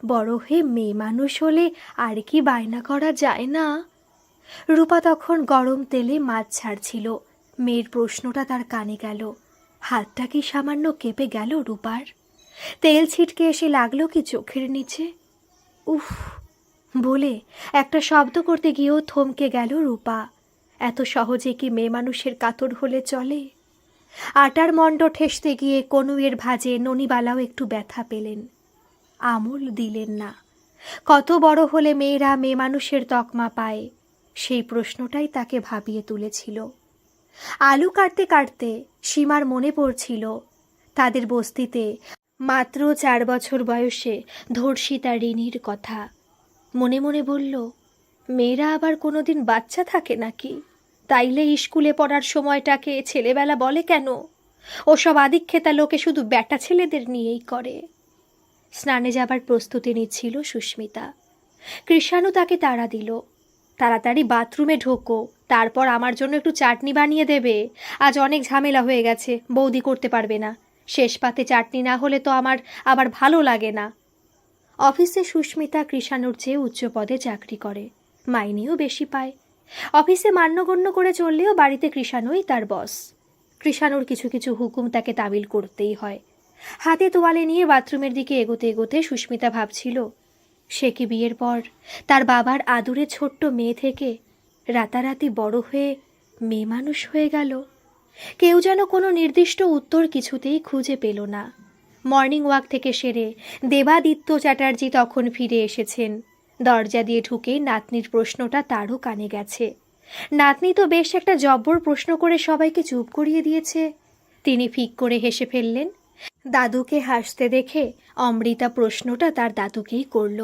বড় হয়ে মেয়ে মানুষ হলে আর কি বায়না করা যায় না? রূপা তখন গরম তেলে মাছ ছাড়ছিল। মেয়ের প্রশ্নটা তার কানে গেল। হাতটা কি সামান্য কেঁপে গেল রূপার? তেল ছিটকে এসে লাগলো কি চোখের নিচে? উফ বলে একটা শব্দ করতে গিয়েও থমকে গেল রূপা। এত সহজে কি মেয়ে মানুষের কাতর হলে চলে? আটার মণ্ড ঠেসতে গিয়ে কনুয়ের ভাঁজে ননিবালাও একটু ব্যথা পেলেন। আমল দিলেন না। কত বড় হলে মেয়েরা মেয়ে মানুষের তকমা পায়, সেই প্রশ্নটাই তাকে ভাবিয়ে তুলেছিল। আলু কাটতে কাটতে সীমার মনে পড়ছিল তাদের বস্তিতে মাত্র 4 বছর বয়সে ধর্ষিতা রিনির কথা। মনে মনে বলল, মেয়েরা আবার কোনোদিন বাচ্চা থাকে নাকি? তাইলে স্কুলে পড়ার সময়টাকে ছেলেবেলা বলে কেন? ওসব আদিক্ষেতা লোকে শুধু ব্যাটা ছেলেদের নিয়েই করে। স্নানে যাবার প্রস্তুতি নিচ্ছিল সুস্মিতা। কৃষাণু তাকে তাড়া দিল, তাড়াতাড়ি বাথরুমে ঢোকো, তারপর আমার জন্য একটু চাটনি বানিয়ে দেবে। আজ অনেক ঝামেলা হয়ে গেছে, বৌদি করতে পারবে না। শেষ পাতে চাটনি না হলে তো আমার আবার ভালো লাগে না। অফিসে সুস্মিতা কৃষাণুর চেয়ে উচ্চ পদে চাকরি করে, মাইনেও বেশি পায়। অফিসে মান্যগণ্য করে চললেও বাড়িতে কৃষাণুই তার বস। কৃষাণুর কিছু কিছু হুকুম তাকে তামিল করতেই হয়। হাতে তোয়ালে নিয়ে বাথরুমের দিকে এগোতে এগোতে সুস্মিতা ভাবছিল, সে কি বিয়ের পর তার বাবার আদুরে ছোট্ট মেয়ে থেকে রাতারাতি বড় হয়ে মেয়ে মানুষ হয়ে গেল? কেউ যেন কোনো নির্দিষ্ট উত্তর কিছুতেই খুঁজে পেল না। মর্নিং ওয়াক থেকে সেরে দেবাদিত্য চ্যাটার্জি তখন ফিরে এসেছেন। দরজা দিয়ে ঢুকেই নাতনির প্রশ্নটা তারও কানে গেছে। নাতনি তো বেশ একটা জব্বর প্রশ্ন করে সবাইকে চুপ করিয়ে দিয়েছে। তিনি ফিক করে হেসে ফেললেন। দাদুকে হাসতে দেখে অমৃতা প্রশ্নটা তার দাদুকেই করল,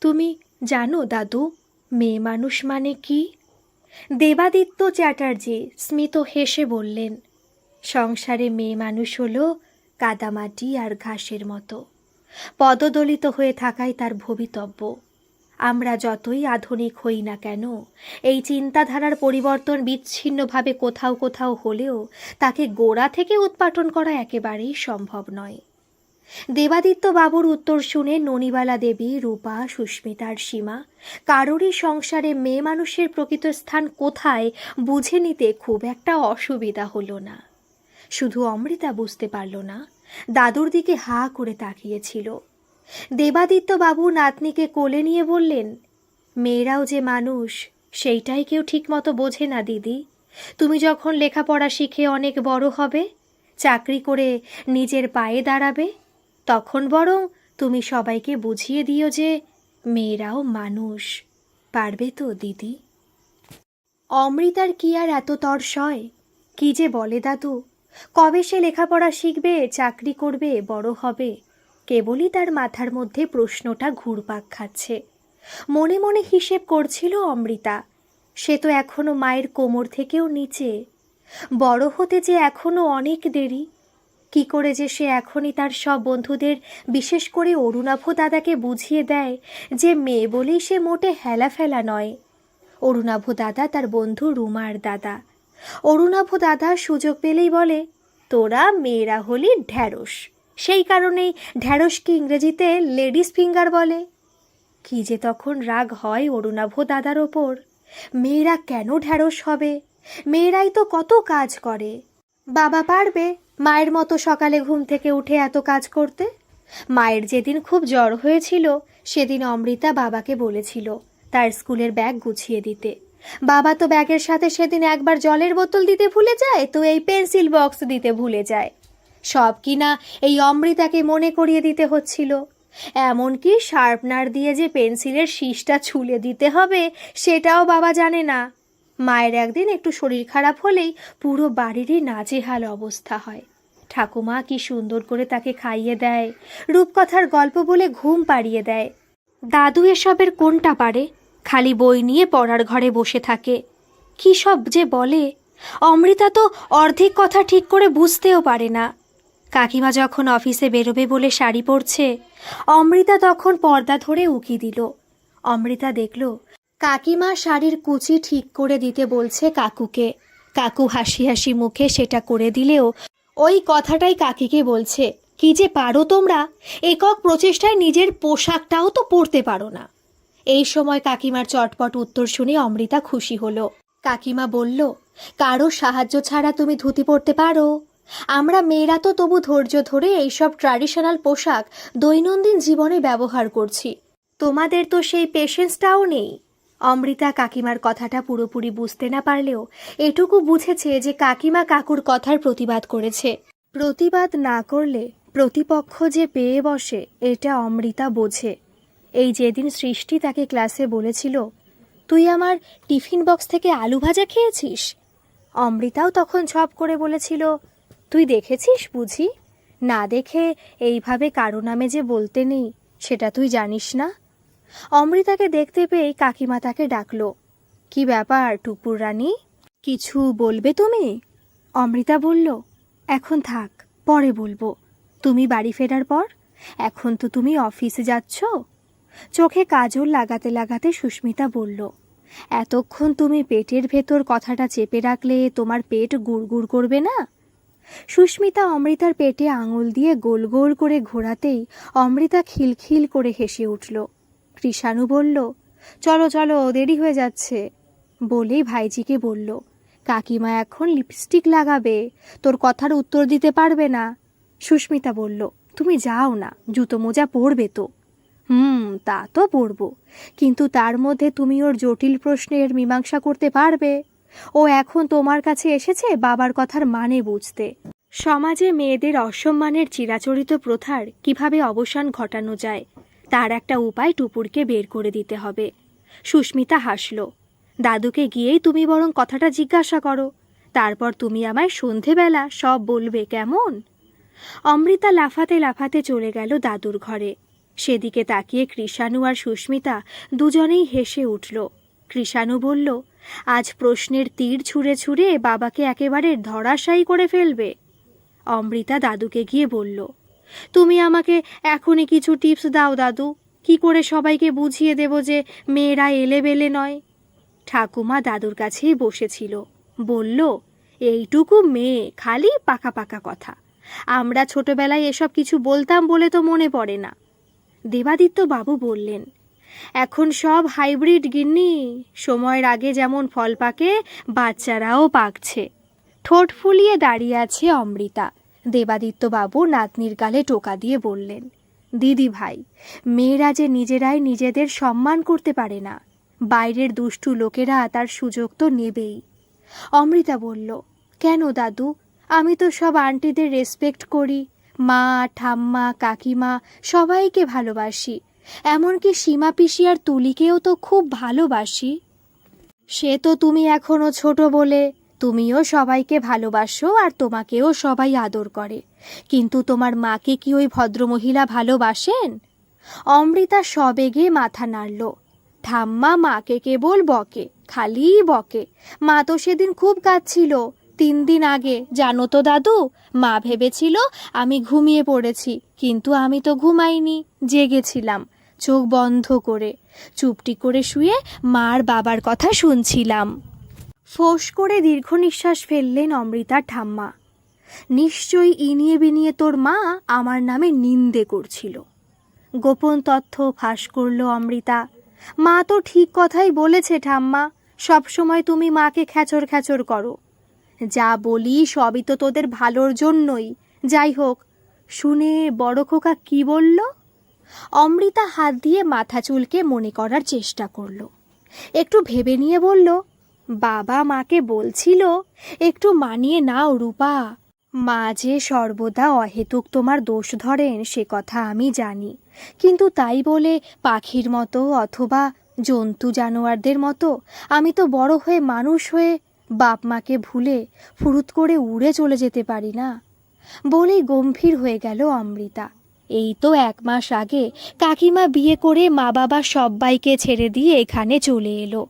তুমি জানো দাদু, মেয়ে মানুষ মানে কি? দেবাদিত্য চ্যাটার্জি স্মিত হেসে বললেন, সংসারে মেয়ে মানুষ হলো কাদামাটি আর ঘাসের মতো, পদদলিত হয়ে থাকাই তার ভবিতব্য। আমরা যতই আধুনিক হই না কেন, এই চিন্তাধারার পরিবর্তন বিচ্ছিন্নভাবে কোথাও কোথাও হলেও তাকে গোড়া থেকে উৎপাটন করা একেবারেই সম্ভব নয়। দেবাদিত্য বাবুর উত্তর শুনে ননিবালা দেবী, রূপা, সুস্মিতার সীমা কারোরই সংসারে মেয়ে মানুষের প্রকৃত স্থান কোথায় বুঝে নিতে খুব একটা অসুবিধা হলো না। শুধু অমৃতা বুঝতে পারল না, দাদুর দিকে হা করে তাকিয়েছিল। দেবাদিত্য বাবু নাতনিকে কোলে নিয়ে বললেন, মেয়েরাও যে মানুষ সেইটাই কেউ ঠিকমতো বোঝে না দিদি। তুমি যখন লেখাপড়া শিখে অনেক বড় হবে, চাকরি করে নিজের পায়ে দাঁড়াবে, তখন বরং তুমি সবাইকে বুঝিয়ে দিও যে মেয়েরাও মানুষ। পারবে তো দিদি? অমৃতার কি আর এত তর্স হয়? কি যে বলে দাদু! কবে সে লেখাপড়া শিখবে, চাকরি করবে, বড় হবে? কেবলই তার মাথার মধ্যে প্রশ্নটা ঘুরপাক খাচ্ছে। মনে মনে হিসেব করছিল অমৃতা, সে তো এখনো মায়ের কোমর থেকেও নিচে। বড় হতে যে এখনো অনেক দেরি। কি করে যে সে এখনই তার সব বন্ধুদের, বিশেষ করে অরুণাভ দাদাকে বুঝিয়ে দেয় যে মেয়ে বলেই সে মোটে হেলাফেলা নয়। অরুণাভ দাদা তার বন্ধু রুমার দাদা। অরুণাভ দাদা সুযোগ পেলেই বলে, তোরা মেয়েরা হলি ঢ্যাঁড়স, সেই কারণেই ঢ্যাঁড়সকে ইংরেজিতে লেডিস ফিঙ্গার বলে। কি যে তখন রাগ হয় অরুণাভ দাদার ওপর। মেয়েরা কেন ঢ্যাঁড়স হবে? মেয়েরাই তো কত কাজ করে। বাবা পারবে মায়ের মতো সকালে ঘুম থেকে উঠে এত কাজ করতে? মায়ের যেদিন খুব জ্বর হয়েছিল সেদিন অমৃতা বাবাকে বলেছিল তার স্কুলের ব্যাগ গুছিয়ে দিতে। বাবা তো ব্যাগের সাথে সেদিন একবার জলের বোতল দিতে ভুলে যায়, তো এই পেন্সিল বক্স দিতে ভুলে যায়। সব কিনা এই অমৃতাকে মনে করিয়ে দিতে হচ্ছিল। এমনকি শার্পনার দিয়ে যে পেন্সিলের শীষটা ছুলে দিতে হবে সেটাও বাবা জানে না। মায়ের একদিন একটু শরীর খারাপ হলেই পুরো বাড়িরই নাজেহাল অবস্থা হয়। ঠাকুমা কি সুন্দর করে তাকে খাইয়ে দেয়, রূপকথার গল্প বলে ঘুম পাড়িয়ে দেয়। দাদু এসবের কোনটা পারে? খালি বই নিয়ে পড়ার ঘরে বসে থাকে। কি সব যে বলে! অমৃতা তো অর্ধেক কথা ঠিক করে বুঝতেও পারে না। কাকিমা যখন অফিসে বেরোবে বলে শাড়ি পরছে, অমৃতা তখন পর্দা ধরে উকি দিল। অমৃতা দেখল কাকিমা শাড়ির কুচি ঠিক করে দিতে বলছে কাকুকে। কাকু হাসি হাসি মুখে সেটা করে দিলেও ওই কথাটাই কাকিকে বলছে, কি যে পারো তোমরা, একক প্রচেষ্টায় নিজের পোশাকটাও তো পরতে পারো না। এই সময় কাকিমার চটপট উত্তর শুনে অমৃতা খুশি হলো। কাকিমা বলল, কারো সাহায্য ছাড়া তুমি ধুতি পরতে পারো? আমরা মেয়েরা তো তবু ধৈর্য ধরে এইসব ট্র্যাডিশনাল পোশাক দৈনন্দিন জীবনে ব্যবহার করছি, তোমাদের তো সেই পেশেন্সটাও নেই। অমৃতা কাকিমার কথাটা পুরোপুরি বুঝতে না পারলেও এটুকু বুঝেছে যে কাকিমা কাকুর কথার প্রতিবাদ করেছে। প্রতিবাদ না করলে প্রতিপক্ষ যে পেয়ে বসে এটা অমৃতা বোঝে। এই যেদিন সৃষ্টি তাকে ক্লাসে বলেছিল, তুই আমার টিফিন বক্স থেকে আলু ভাজা খেয়েছিস, অমৃতাও তখন ঝপ করে বলেছিল, তুই দেখেছিস বুঝি? না দেখে এইভাবে কারো নামে যে বলতে নেই সেটা তুই জানিস না? অমৃতাকে দেখতে পেয়ে কাকিমা তাকে ডাকলো, কি ব্যাপার টুপুর রানী, কিছু বলবে তুমি? অমৃতা বলল, এখন থাক, পরে বলবো। তুমি বাড়ি ফেরার পর? এখন তো তুমি অফিসে যাচ্ছ। চোখে কাজল লাগাতে লাগাতে সুস্মিতা বলল, এতক্ষণ তুমি পেটের ভেতর কথাটা চেপে রাখলে তোমার পেট গুড়গুড় করবে না? সুস্মিতা অমৃতার পেটে আঙুল দিয়ে গোল গোল করে ঘোরাতেই অমৃতা খিলখিল করে হেসে উঠল। কৃষাণু বলল, চলো চলো, দেরি হয়ে যাচ্ছে। বলেই ভাইজিকে বলল, কাকিমা এখন লিপস্টিক লাগাবে, তোর কথার উত্তর দিতে পারবে না। সুস্মিতা বলল, তুমি যাও না, জুতো মোজা পরবে তো? তা তো পরবো, কিন্তু তার মধ্যে তুমি ওর জটিল প্রশ্নের মীমাংসা করতে পারবে? ও এখন তোমার কাছে এসেছে বাবার কথার মানে বুঝতে। সমাজে মেয়েদের অসম্মানের চিরাচরিত প্রথার কিভাবে অবসান ঘটানো যায় তার একটা উপায় টুপুরকে বের করে দিতে হবে। সুস্মিতা হাসল। দাদুকে গিয়েই তুমি বরং কথাটা জিজ্ঞাসা করো, তারপর তুমি আমায় সন্ধেবেলা সব বলবে, কেমন? অমৃতা লাফাতে লাফাতে চলে গেল দাদুর ঘরে। সেদিকে তাকিয়ে কৃষাণু আর সুস্মিতা দুজনেই হেসে উঠল। কৃষাণু বলল, আজ প্রশ্নের তীর ছুঁড়ে ছুঁড়ে বাবাকে একেবারে ধরাশায়ী করে ফেলবে। অমৃতা দাদুকে গিয়ে বলল, তুমি আমাকে এখনই কিছু টিপস দাও দাদু, কি করে সবাইকে বুঝিয়ে দেব যে মেয়েরা এলেবেলে নয়? ঠাকুমা দাদুর কাছেই বসেছিল, বলল, এইটুকু মেয়ে, খালি পাকা পাকা কথা। আমরা ছোটবেলায় এসব কিছু বলতাম বলে তো মনে পড়ে না। দেবাদিত্য বাবু বললেন, এখন সব হাইব্রিড গিন্নি, সময়ের আগে যেমন ফল পাকে, বাচ্চারাও পাকছে। ঠোঁট ফুলিয়ে দাঁড়িয়ে আছে অমৃতা। দেবাদিত্য বাবু নাতনির গালে টোকা দিয়ে বললেন, দিদি ভাই, মেয়েরা যে নিজেরাই নিজেদের সম্মান করতে পারে না, বাইরের দুষ্টু লোকেরা তার সুযোগ তো নেবেই। অমৃতা বলল, কেন দাদু, আমি তো সব আন্টিদের রেসপেক্ট করি, মা, ঠাম্মা, কাকিমা সবাইকে ভালোবাসি, এমনকি সীমা পিসি আর তুলিকেও তো খুব ভালোবাসি। সে তো তুমি এখনো ছোট বলে, তুমিও সবাইকে ভালোবাসো আর তোমাকেও সবাই আদর করে, কিন্তু তোমার মাকে কি ওই ভদ্রমহিলা ভালোবাসেন? অমৃতা সবেগে মাথা নাড়ল। ঠাম্মা মাকে কেবল বকে, খালি বকে। মা তো সেদিন খুব কাঁদছিল, 3 দিন আগে, জানো তো দাদু। মা ভেবেছিল আমি ঘুমিয়ে পড়েছি, কিন্তু আমি তো ঘুমাইনি, জেগেছিলাম চোখ বন্ধ করে, চুপটি করে শুয়ে মার বাবার কথা শুনছিলাম। ফোঁস করে দীর্ঘ নিঃশ্বাস ফেললেন অমৃতার ঠাম্মা। নিশ্চয়ই ইনিয়ে বিনিয়ে তোর মা আমার নামে নিন্দে করছিল। গোপন তথ্য ফাঁস করল অমৃতা। মা তো ঠিক কথাই বলেছে ঠাম্মা, সবসময় তুমি মাকে খ্যাচর খ্যাচর করো। যা বলি সবই তো তোদের ভালোর জন্যই। যাই হোক, শুনে বড় খোকা কি বলল? অমৃতা হাত দিয়ে মাথা চুলকে মনে করার চেষ্টা করল। একটু ভেবে নিয়ে বলল, বাবা মাকে বলছিল, একটু মানিয়ে নাও রূপা, মা যে সর্বদা অহেতুক তোমার দোষ ধরেন সে কথা আমি জানি, কিন্তু তাই বলে পাখির মতো অথবা জন্তু জানোয়ারদের মতো আমি তো বড় হয়ে মানুষ হয়ে বাপ মাকে ভুলে ফুরুত করে উড়ে চলে যেতে পারি না। বলেই গম্ভীর হয়ে গেল অমৃতা। এই তো 1 মাস আগে কাকিমা বিয়ে করে মা বাবা সব্বাইকে ছেড়ে দিয়ে এখানে চলে এলো।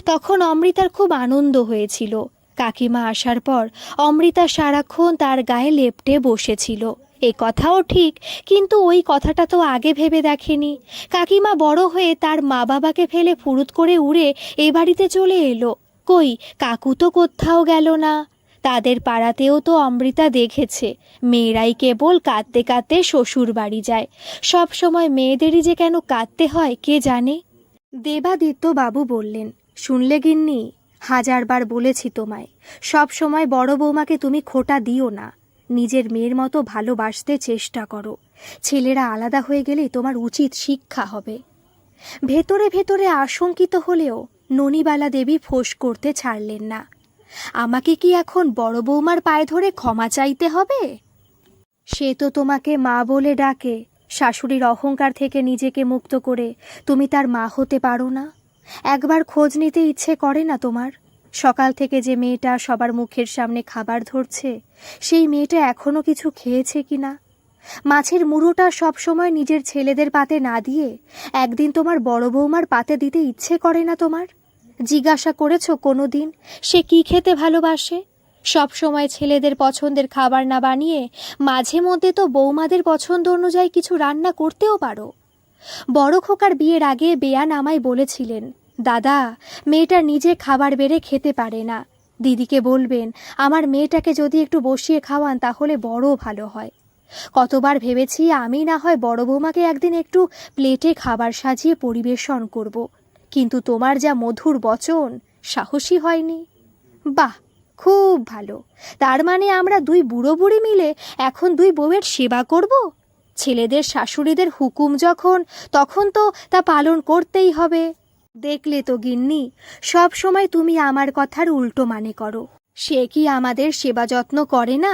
তখন অমৃতার খুব আনন্দ হয়েছিল। কাকিমা আসার পর অমৃতা সারাক্ষণ তার গায়ে লেপ্টে বসেছিল। এ কথাও ঠিক, কিন্তু ওই কথাটা তো আগে ভেবে দেখেনি। কাকিমা বড় হয়ে তার মা বাবাকে ফেলে ফুরুত করে উড়ে এ বাড়িতে চলে এলো। কই, কাকু তো কোথাও গেল না। তাদের পাড়াতেও তো অমৃতা দেখেছে, মেয়েরাই কেবল কাঁদতে কাঁদতে শ্বশুর বাড়ি যায়। সব সময় মেয়েদেরই যে কেন কাঁদতে হয় কে জানে। দেবাদিত্য বাবু বললেন, শুনলে গিন্নি, 1000 বার বলেছি তোমায়, সব সময় বড় বৌমাকে তুমি খোঁটা দিও না, নিজের মেয়ের মতো ভালোবাসতে চেষ্টা করো। ছেলেরা আলাদা হয়ে গেলেই তোমার উচিত শিক্ষা হবে। ভেতরে ভেতরে আশঙ্কিত হলেও ননিবালা দেবী ফোঁস করতে ছাড়লেন না। আমাকে কি এখন বড় বৌমার পায়ে ধরে ক্ষমা চাইতে হবে? সে তো তোমাকে মা বলে ডাকে, শাশুড়ির অহংকার থেকে নিজেকে মুক্ত করে তুমি তার মা হতে পারো না? একবার খোঁজ নিতে ইচ্ছে করে না তোমার? সকাল থেকে যে মেয়েটা সবার মুখের সামনে খাবার ধরছে, সেই মেয়েটা এখনো কিছু খেয়েছে কি না? মাছের মুড়োটা সবসময় নিজের ছেলেদের পাতে না দিয়ে একদিন তোমার বড় বৌমার পাতে দিতে ইচ্ছে করে না তোমার? জিজ্ঞাসা করেছো কোনো দিন সে কি খেতে ভালোবাসে? সব সময় ছেলেদের পছন্দের খাবার না বানিয়ে মাঝে মধ্যে তো বৌমাদের পছন্দ অনুযায়ী কিছু রান্না করতেও পারো। বড় খোকার বিয়ের আগে বেয়ান আমায় বলেছিলেন, দাদা, মেয়েটা নিজে খাবার বেড়ে খেতে পারে না, দিদিকে বলবেন আমার মেয়েটাকে যদি একটু বসিয়ে খাওয়ান তাহলে বড় ভালো হয়। কতবার ভেবেছি আমি না হয় বড় বৌমাকে একদিন একটু প্লেটে খাবার সাজিয়ে পরিবেশন করব, কিন্তু তোমার যা মধুর বচন, সাহসী হয়নি। বাহ, খুব ভালো। তার মানে আমরা 2 বুড়ো বুড়ি মিলে এখন 2 বউয়ের সেবা করব? ছেলেদের শাশুড়িদের হুকুম যখন, তখন তো তা পালন করতেই হবে। দেখলে তো গিন্নি, সব সময় তুমি আমার কথার উল্টো মানে করো। সে কি আমাদের সেবা যত্ন করে না?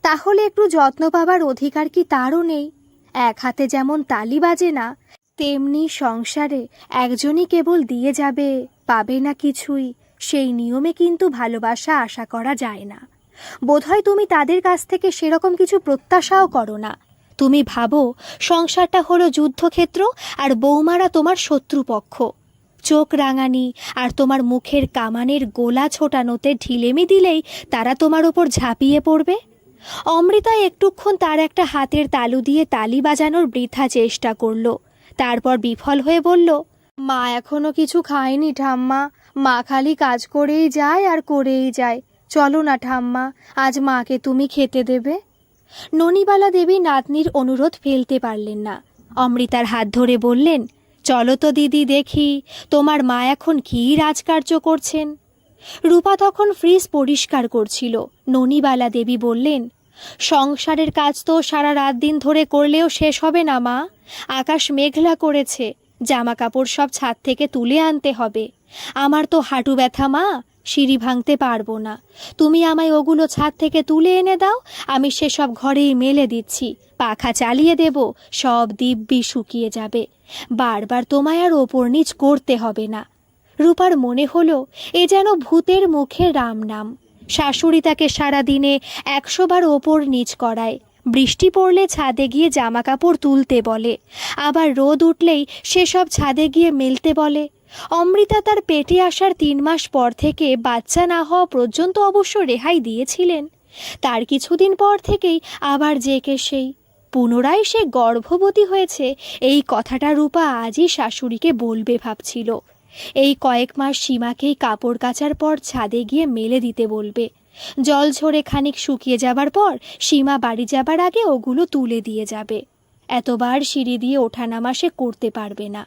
তাহলে একটু যত্ন পাবার অধিকার কি তারও নেই? এক হাতে যেমন তালি বাজে না, তেমনি সংসারে একজনই কেবল দিয়ে যাবে, পাবে না কিছুই, সেই নিয়মে কিন্তু ভালোবাসা আশা করা যায় না। বোধহয় তুমি তাদের কাছ থেকে সেরকম কিছু প্রত্যাশাও করো না। তুমি ভাবো সংসারটা হলো যুদ্ধক্ষেত্র আর বৌমারা তোমার শত্রুপক্ষ। চোখ রাঙানি আর তোমার মুখের কামানের গোলা ছোটানোতে ঢিলেমি দিলেই তারা তোমার ওপর ঝাঁপিয়ে পড়বে। অমৃতা একটুক্ষণ তার একটা হাতের তালু দিয়ে তালি বাজানোর বৃথা চেষ্টা করল। তারপর বিফল হয়ে বলল, মা এখনো কিছু খায়নি ঠাম্মা, মা খালি কাজ করেই যায় আর করেই যায়। চলো না ঠাম্মা, আজ মাকে তুমি খেতে দেবে। ননিবালা দেবী নাতনির অনুরোধ ফেলতে পারলেন না। অমৃতার হাত ধরে বললেন, চলো তো দিদি, দেখি তোমার মা এখন কী রাজকার্য করছেন। রূপা তখন ফ্রিজ পরিষ্কার করছিল। ননিবালা দেবী বললেন, সংসারের কাজ তো সারা রাত দিন ধরে করলেও শেষ হবে না মা। আকাশ মেঘলা করেছে, জামা কাপড় সব ছাদ থেকে তুলে আনতে হবে। আমার তো হাঁটু ব্যথা মা, সিঁড়ি ভাঙতে পারবো না। তুমি আমায় ওগুলো ছাদ থেকে তুলে এনে দাও, আমি সেসব ঘরেই মেলে দিচ্ছি। পাখা চালিয়ে দেব, সব দিব্যি শুকিয়ে যাবে। বারবার তোমায় আর ওপর নিচ করতে হবে না। রূপার মনে হলো এ যেন ভূতের মুখে রাম নাম। শাশুড়ি তাকে সারাদিনে 100 বার ওপর নিচ করায়। বৃষ্টি পড়লে ছাদে গিয়ে জামা কাপড় তুলতে বলে, আবার রোদ উঠলেই সেসব ছাদে গিয়ে মেলতে বলে। অমৃতা তার পেটে আসার 3 মাস পর থেকে বাচ্চা না হওয়া পর্যন্ত অবশ্য রেহাই দিয়েছিলেন। তার কিছুদিন পর থেকেই আবার জেকে সেই। পুনরায় সে গর্ভবতী হয়েছে, এই কথাটা রূপা আজই শাশুড়িকে বলবে ভাবছিল। এই কয়েক মাস সীমাকেই কাপড় কাচার পর ছাদে গিয়ে মেলে দিতে বলবে। জল ঝরে খানিক শুকিয়ে যাবার পর সীমা বাড়ি যাবার আগে ওগুলো তুলে দিয়ে যাবে। এতবার সিঁড়ি দিয়ে ওঠানামা সে করতে পারবে না।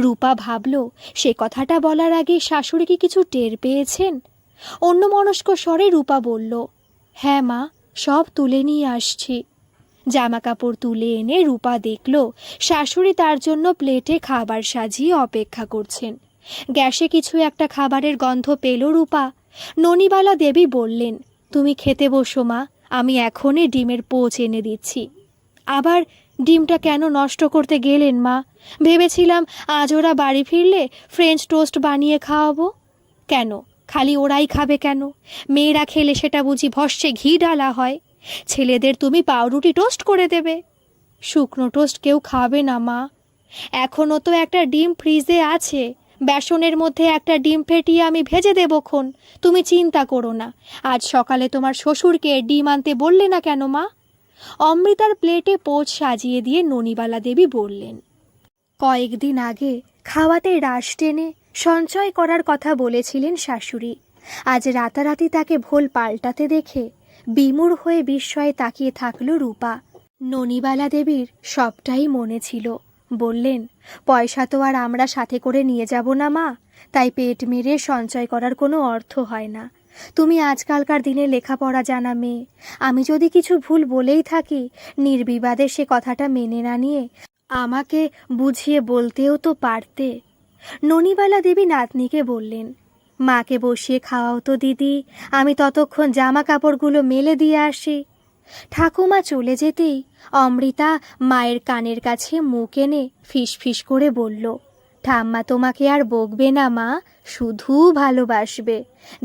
রূপা ভাবল, সে কথাটা বলার আগে শাশুড়ি কি কিছু টের পেয়েছেন? অন্যমনস্ক স্বরে রূপা বলল, হ্যাঁ মা, সব তুলে নিয়ে আসছি। জামা কাপড় তুলে এনে রূপা দেখল শাশুড়ি তার জন্য প্লেটে খাবার সাজিয়ে অপেক্ষা করছেন। গ্যাসে কিছু একটা খাবারের গন্ধ পেল রূপা। ননিবালা দেবী বললেন, তুমি খেতে বসো মা, আমি এখনই ডিমের পোচ এনে দিচ্ছি। আবার ডিমটা কেন নষ্ট করতে গেলেন মা? ভেবেছিলাম আজ ওরা বাড়ি ফিরলে ফ্রেঞ্চ টোস্ট বানিয়ে খাওয়াবো। কেন, খালি ওরাই খাবে কেন? মেয়েরা খেলে সেটা বুঝি ভস্যে ঘি ডালা হয়? ছেলেদের তুমি পাউরুটি টোস্ট করে দেবে। শুকনো টোস্ট কেউ খাবে না মা। এখনও তো একটা ডিম ফ্রিজে আছে, বেসনের মধ্যে একটা ডিম ফেটিয়ে আমি ভেজে দেবক্ষণ। তুমি চিন্তা করো না। আজ সকালে তোমার শ্বশুরকে ডিম আনতে বললে না কেন মা? অমৃতার প্লেটে পোচ সাজিয়ে দিয়ে ননিবালা দেবী বললেন, কয়েকদিন আগে খাওয়াতে রাশ টেনে সঞ্চয় করার কথা বলেছিলেন শাশুড়ি। আজ রাতারাতি তাকে ভোল পাল্টাতে দেখে বিমূঢ় হয়ে বিস্ময়ে তাকিয়ে থাকল রূপা। ননিবালা দেবীর সবটাই মনে ছিল। বললেন, পয়সা তো আর আমরা সাথে করে নিয়ে যাব না মা, তাই পেট মেরে সঞ্চয় করার কোনো অর্থ হয় না। তুমি আজকালকার দিনে লেখাপড়া জানা মেয়ে, আমি যদি কিছু ভুল বলেই থাকি নির্বিবাদে সে কথাটা মেনে না নিয়ে আমাকে বুঝিয়ে বলতেও তো পারতে। ননিবালা দেবী নাতনিকে বললেন, মাকে বসিয়ে খাওয়াও তো দিদি, আমি ততক্ষণ জামা কাপড়গুলো মেলে দিয়ে আসি। ঠাকুমা চলে যেতেই অমৃতা মায়ের কানের কাছে মুখ এনে ফিসফিস করে বলল, ঠাম্মা তোমাকে আর বকবে না মা, শুধু ভালোবাসবে।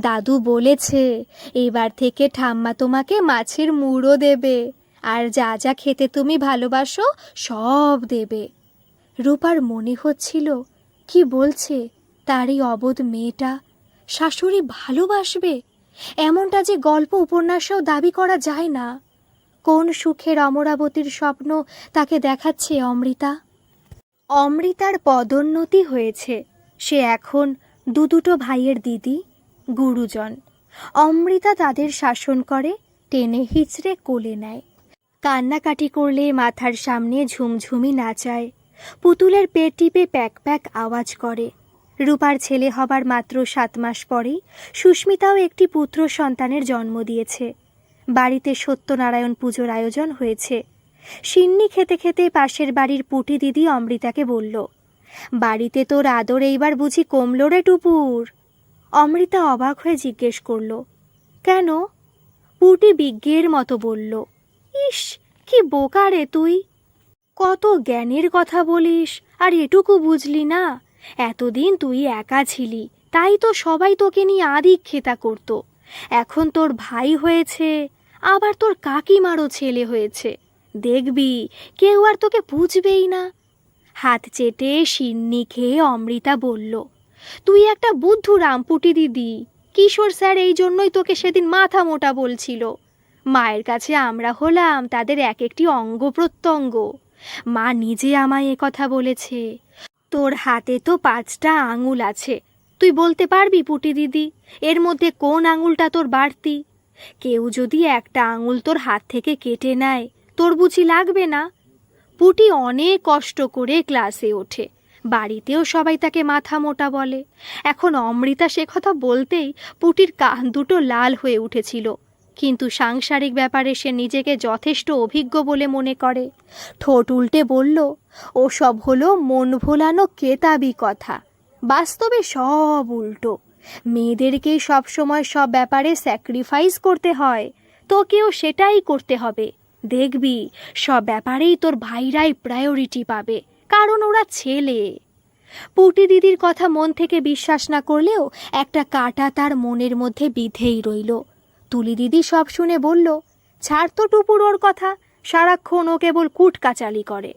দাদু বলেছে এবার থেকে ঠাম্মা তোমাকে মাছের মুড়ো দেবে, আর যা যা খেতে তুমি ভালোবাসো সব দেবে। রূপার মনে হচ্ছিল, কি বলছে তারই অবোধ মেয়েটা? শাশুড়ি ভালোবাসবে, এমনটা যে গল্প উপন্যাসেও দাবি করা যায় না। কোন সুখের অমরাবতীর স্বপ্ন তাকে দেখাচ্ছে অমৃতা? অমৃতার পদোন্নতি হয়েছে, সে এখন দুটো ভাইয়ের দিদি, গুরুজন। অমৃতা তাদের শাসন করে, টেনে হিচড়ে কোলে নেয়। কান্নাকাটি করলে মাথার সামনে ঝুমঝুমি নাচায়, পুতুলের পেট টিপে প্যাক প্যাক আওয়াজ করে। রূপার ছেলে হবার মাত্র 7 মাস পরেই সুস্মিতাও একটি পুত্র সন্তানের জন্ম দিয়েছে। বাড়িতে সত্যনারায়ণ পুজোর আয়োজন হয়েছে। সিন্নি খেতে খেতে পাশের বাড়ির পুটি দিদি অমৃতাকে বলল, বাড়িতে তোর আদর এইবার বুঝি কমলো রে টুপুর? অমৃতা অবাক হয়ে জিজ্ঞেস করল, কেন? পুটি বিজ্ঞের মতো বলল, ইস কি বোকা রে তুই, কত জ্ঞানের কথা বলিস আর এটুকু বুঝলি না? এতদিন তুই একা ছিলি, তাই তো সবাই তোকে নিয়ে আদিক্ষেতা করত। এখন তোর ভাই হয়েছে, আবার তোর কাকিমারও ছেলে হয়েছে, দেখবি কেউ আর তোকে বুঝবেই না। হাত চেটে সিন্নি খেয়ে অমৃতা বলল, তুই একটা বুদ্ধু রামপুটি দিদি। কিশোর স্যার এই জন্যই তোকে সেদিন মাথা মোটা বলছিল। মায়ের কাছে আমরা হলাম তাদের এক একটি অঙ্গ প্রত্যঙ্গ। মা নিজে আমায় কথা বলেছে। তোর হাতে তো 5টা আঙুল আছে, তুই বলতে পারবি পুটি দিদি এর মধ্যে কোন আঙুলটা তোর বাড়তি? কেউ যদি একটা আঙুল তোর হাত থেকে কেটে নেয়, তোর বুঝি লাগবে না? পুটি অনেক কষ্ট করে ক্লাসে ওঠে, বাড়িতেও সবাই তাকে মাথা মোটা বলে। এখন অমৃতা সে কথা বলতেই পুটির কান দুটো লাল হয়ে উঠেছিল, কিন্তু সাংসারিক ব্যাপারে সে নিজেকে যথেষ্ট অভিজ্ঞ বলে মনে করে। ঠোঁট উল্টে বলল, ওসব হলো মন ভোলানো কেতাবি কথা, বাস্তবে সব উল্টো। মেয়েদেরকেই সবসময় সব ব্যাপারে স্যাক্রিফাইস করতে হয়, তোকেও সেটাই করতে হবে। দেখবি সব ব্যাপারেই তোর ভাইরাই প্রায়োরিটি পাবে, কারণ ওরা ছেলে। পুটি দিদির কথা মন থেকে বিশ্বাস না করলেও একটা কাঁটা তার মনের মধ্যে বিঁধেই রইল। তুলি দিদি সব শুনে বলল, ছাড় তো টুপুর ওর কথা, সারাক্ষণ ও কেবল কুটকাচালি করে।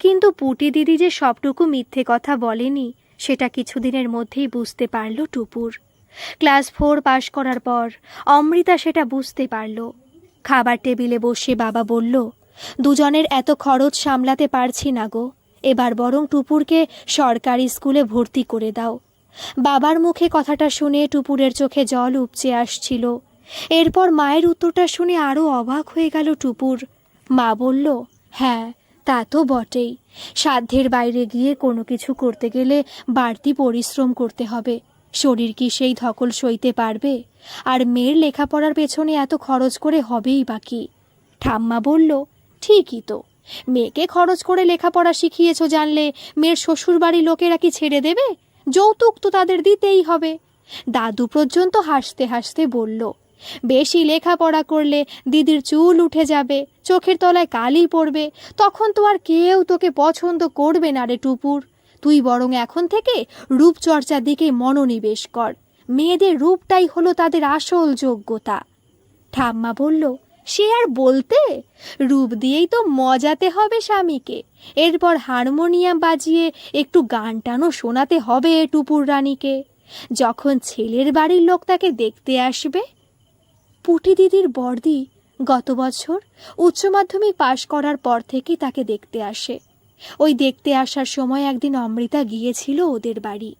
কিন্তু পুটি দিদি যে সবটুকু মিথ্যে কথা বলেনি সেটা কিছুদিনের মধ্যেই বুঝতে পারল টুপুর। ক্লাস 4 পাশ করার পর অমৃতা সেটা বুঝতে পারল। খাবার টেবিলে বসে বাবা বলল, দুজনের এত খরচ সামলাতে পারছি না গো, এবার বরং টুপুরকে সরকারি স্কুলে ভর্তি করে দাও। বাবার মুখে কথাটা শুনে টুপুরের চোখে জল উপচে আসছিল। এরপর মায়ের উত্তরটা শুনে আরও অবাক হয়ে গেল টুপুর। মা বলল, হ্যাঁ তা তো বটেই, সাধ্যের বাইরে গিয়ে কোনো কিছু করতে গেলে বাড়তি পরিশ্রম করতে হবে, শরীর কি সেই ধকল সইতে পারবে? আর মেয়ের লেখাপড়ার পেছনে এত খরচ করে হবেই বাকি। ঠাম্মা বলল, ঠিকই তো, মেয়েকে খরচ করে লেখাপড়া শিখিয়েছ জানলে মেয়ের শ্বশুরবাড়ির লোকেরা কি ছেড়ে দেবে? যৌতুক তো তাদের দিতেই হবে। দাদু পর্যন্ত হাসতে হাসতে বলল, বেশি লেখাপড়া করলে দিদির চুল উঠে যাবে, চোখের তলায় কালি পড়বে, তখন তো আর কেউ তোকে পছন্দ করবে না রে টুপুর। তুই বরং এখন থেকে রূপচর্চার দিকে মনোনিবেশ কর, মেয়েদের রূপটাই হলো তাদের আসল যোগ্যতা। ঠাম্মা বলল, সে আর বলতে, রূপ দিয়েই তো মজাতে হবে স্বামীকে, এরপর হারমোনিয়াম বাজিয়ে একটু গান টানও শোনাতে হবে টুপুর রানীকে, যখন ছেলের বাড়ির লোক তাকে দেখতে আসবে। পুটি দিদির বড়দি গত বছর উচ্চ মাধ্যমিক পাশ করার পর থেকে তাকে দেখতে আসে। ওই দেখতে আসার সময় একদিন অমৃতা গিয়েছিল ওদের বাড়ি।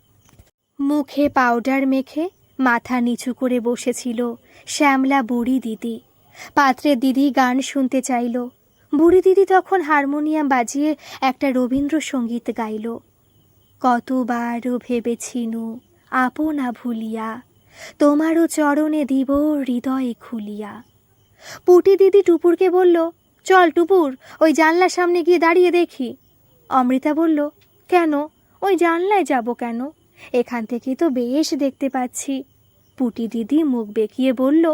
মুখে পাউডার মেখে মাথা নিচু করে বসেছিল শ্যামলা বুড়ি দিদি। পাত্রের দিদি গান শুনতে চাইল। বুড়ি দিদি তখন হারমোনিয়াম বাজিয়ে একটা রবীন্দ্রসঙ্গীত গাইল। কতবারও ভেবেছিনু আপনা ভুলিয়া, তোমারও চরণে দিব হৃদয়ে খুলিয়া। পুটি দিদি টুপুরকে বলল, চল টুপুর, ওই জানলার সামনে গিয়ে দাঁড়িয়ে দেখি। অমৃতা বলল, কেন, ওই জানলায় যাব কেন, এখান থেকে তো বেশ দেখতে পাচ্ছি। পুটি দিদি মুখ বেঁকিয়ে বলল,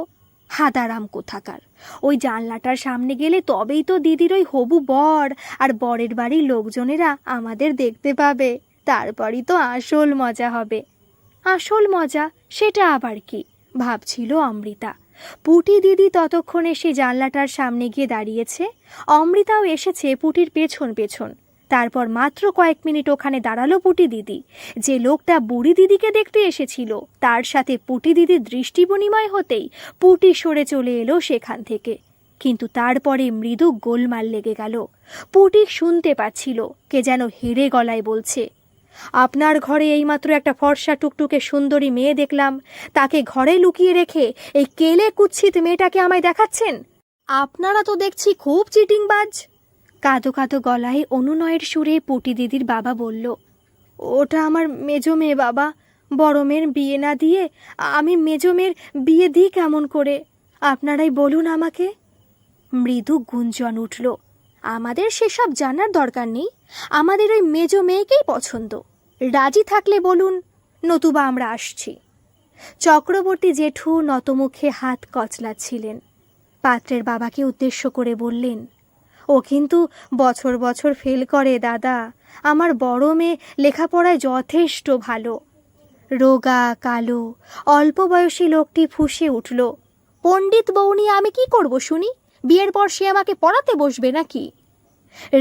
হাদারাম কোথাকার, ওই জানলাটার সামনে গেলে তবেই তো দিদির ওই হবু বর আর বরের বাড়ির লোকজনেরা আমাদের দেখতে পাবে, তারপরই তো আসল মজা হবে। আসল মজা সেটা আবার কি, ভাবছিল অমৃতা। পুটি দিদি ততক্ষণে সে জানলাটার সামনে গিয়ে দাঁড়িয়েছে, অমৃতাও এসেছে পুটির পেছন পেছন। তারপর মাত্র কয়েক মিনিট ওখানে দাঁড়ালো পুটি দিদি। যে লোকটা বুড়ি দিদিকে দেখতে এসেছিল তার সাথে পুটি দিদির দৃষ্টি বিনিময় হতেই পুটি সরে চলে এলো সেখান থেকে। কিন্তু তারপরে মৃদু গোলমাল লেগে গেল। পুটি শুনতে পাচ্ছিল কে যেন হেরে গলায় বলছে, আপনার ঘরে এইমাত্র একটা ফর্সা টুকটুকে সুন্দরী মেয়ে দেখলাম, তাকে ঘরে লুকিয়ে রেখে এই কেলে কুৎসিত মেয়েটাকে আমায় দেখাচ্ছেন? আপনারা তো দেখছি খুব চিটিংবাজ। কাঁদো কাঁদো গলায় অনুনয়ের সুরে পুটি দিদির বাবা বলল, ওটা আমার মেজো মেয়ে বাবা, বড় মেয়ের বিয়ে না দিয়ে আমি মেজো মেয়ের বিয়ে দিই কেমন করে, আপনারাই বলুন আমাকে। মৃদু গুঞ্জন উঠল, আমাদের সেসব জানার দরকার নেই, আমাদের ওই মেজো মেয়েকেই পছন্দ, রাজি থাকলে বলুন, নতুবা আমরা আসছি। চক্রবর্তী জেঠু নতমুখে হাত কচলাচ্ছিলেন। পাত্রের বাবাকে উদ্দেশ্য করে বললেন, ও কিন্তু বছর বছর ফেল করে দাদা, আমার বড় মেয়ে লেখাপড়ায় যথেষ্ট ভালো। রোগা কালো অল্প বয়সী লোকটি ফুঁসে উঠল, পণ্ডিত বউনি আমি কি করব শুনি, বিয়ের পর সে আমাকে পড়াতে বসবে নাকি?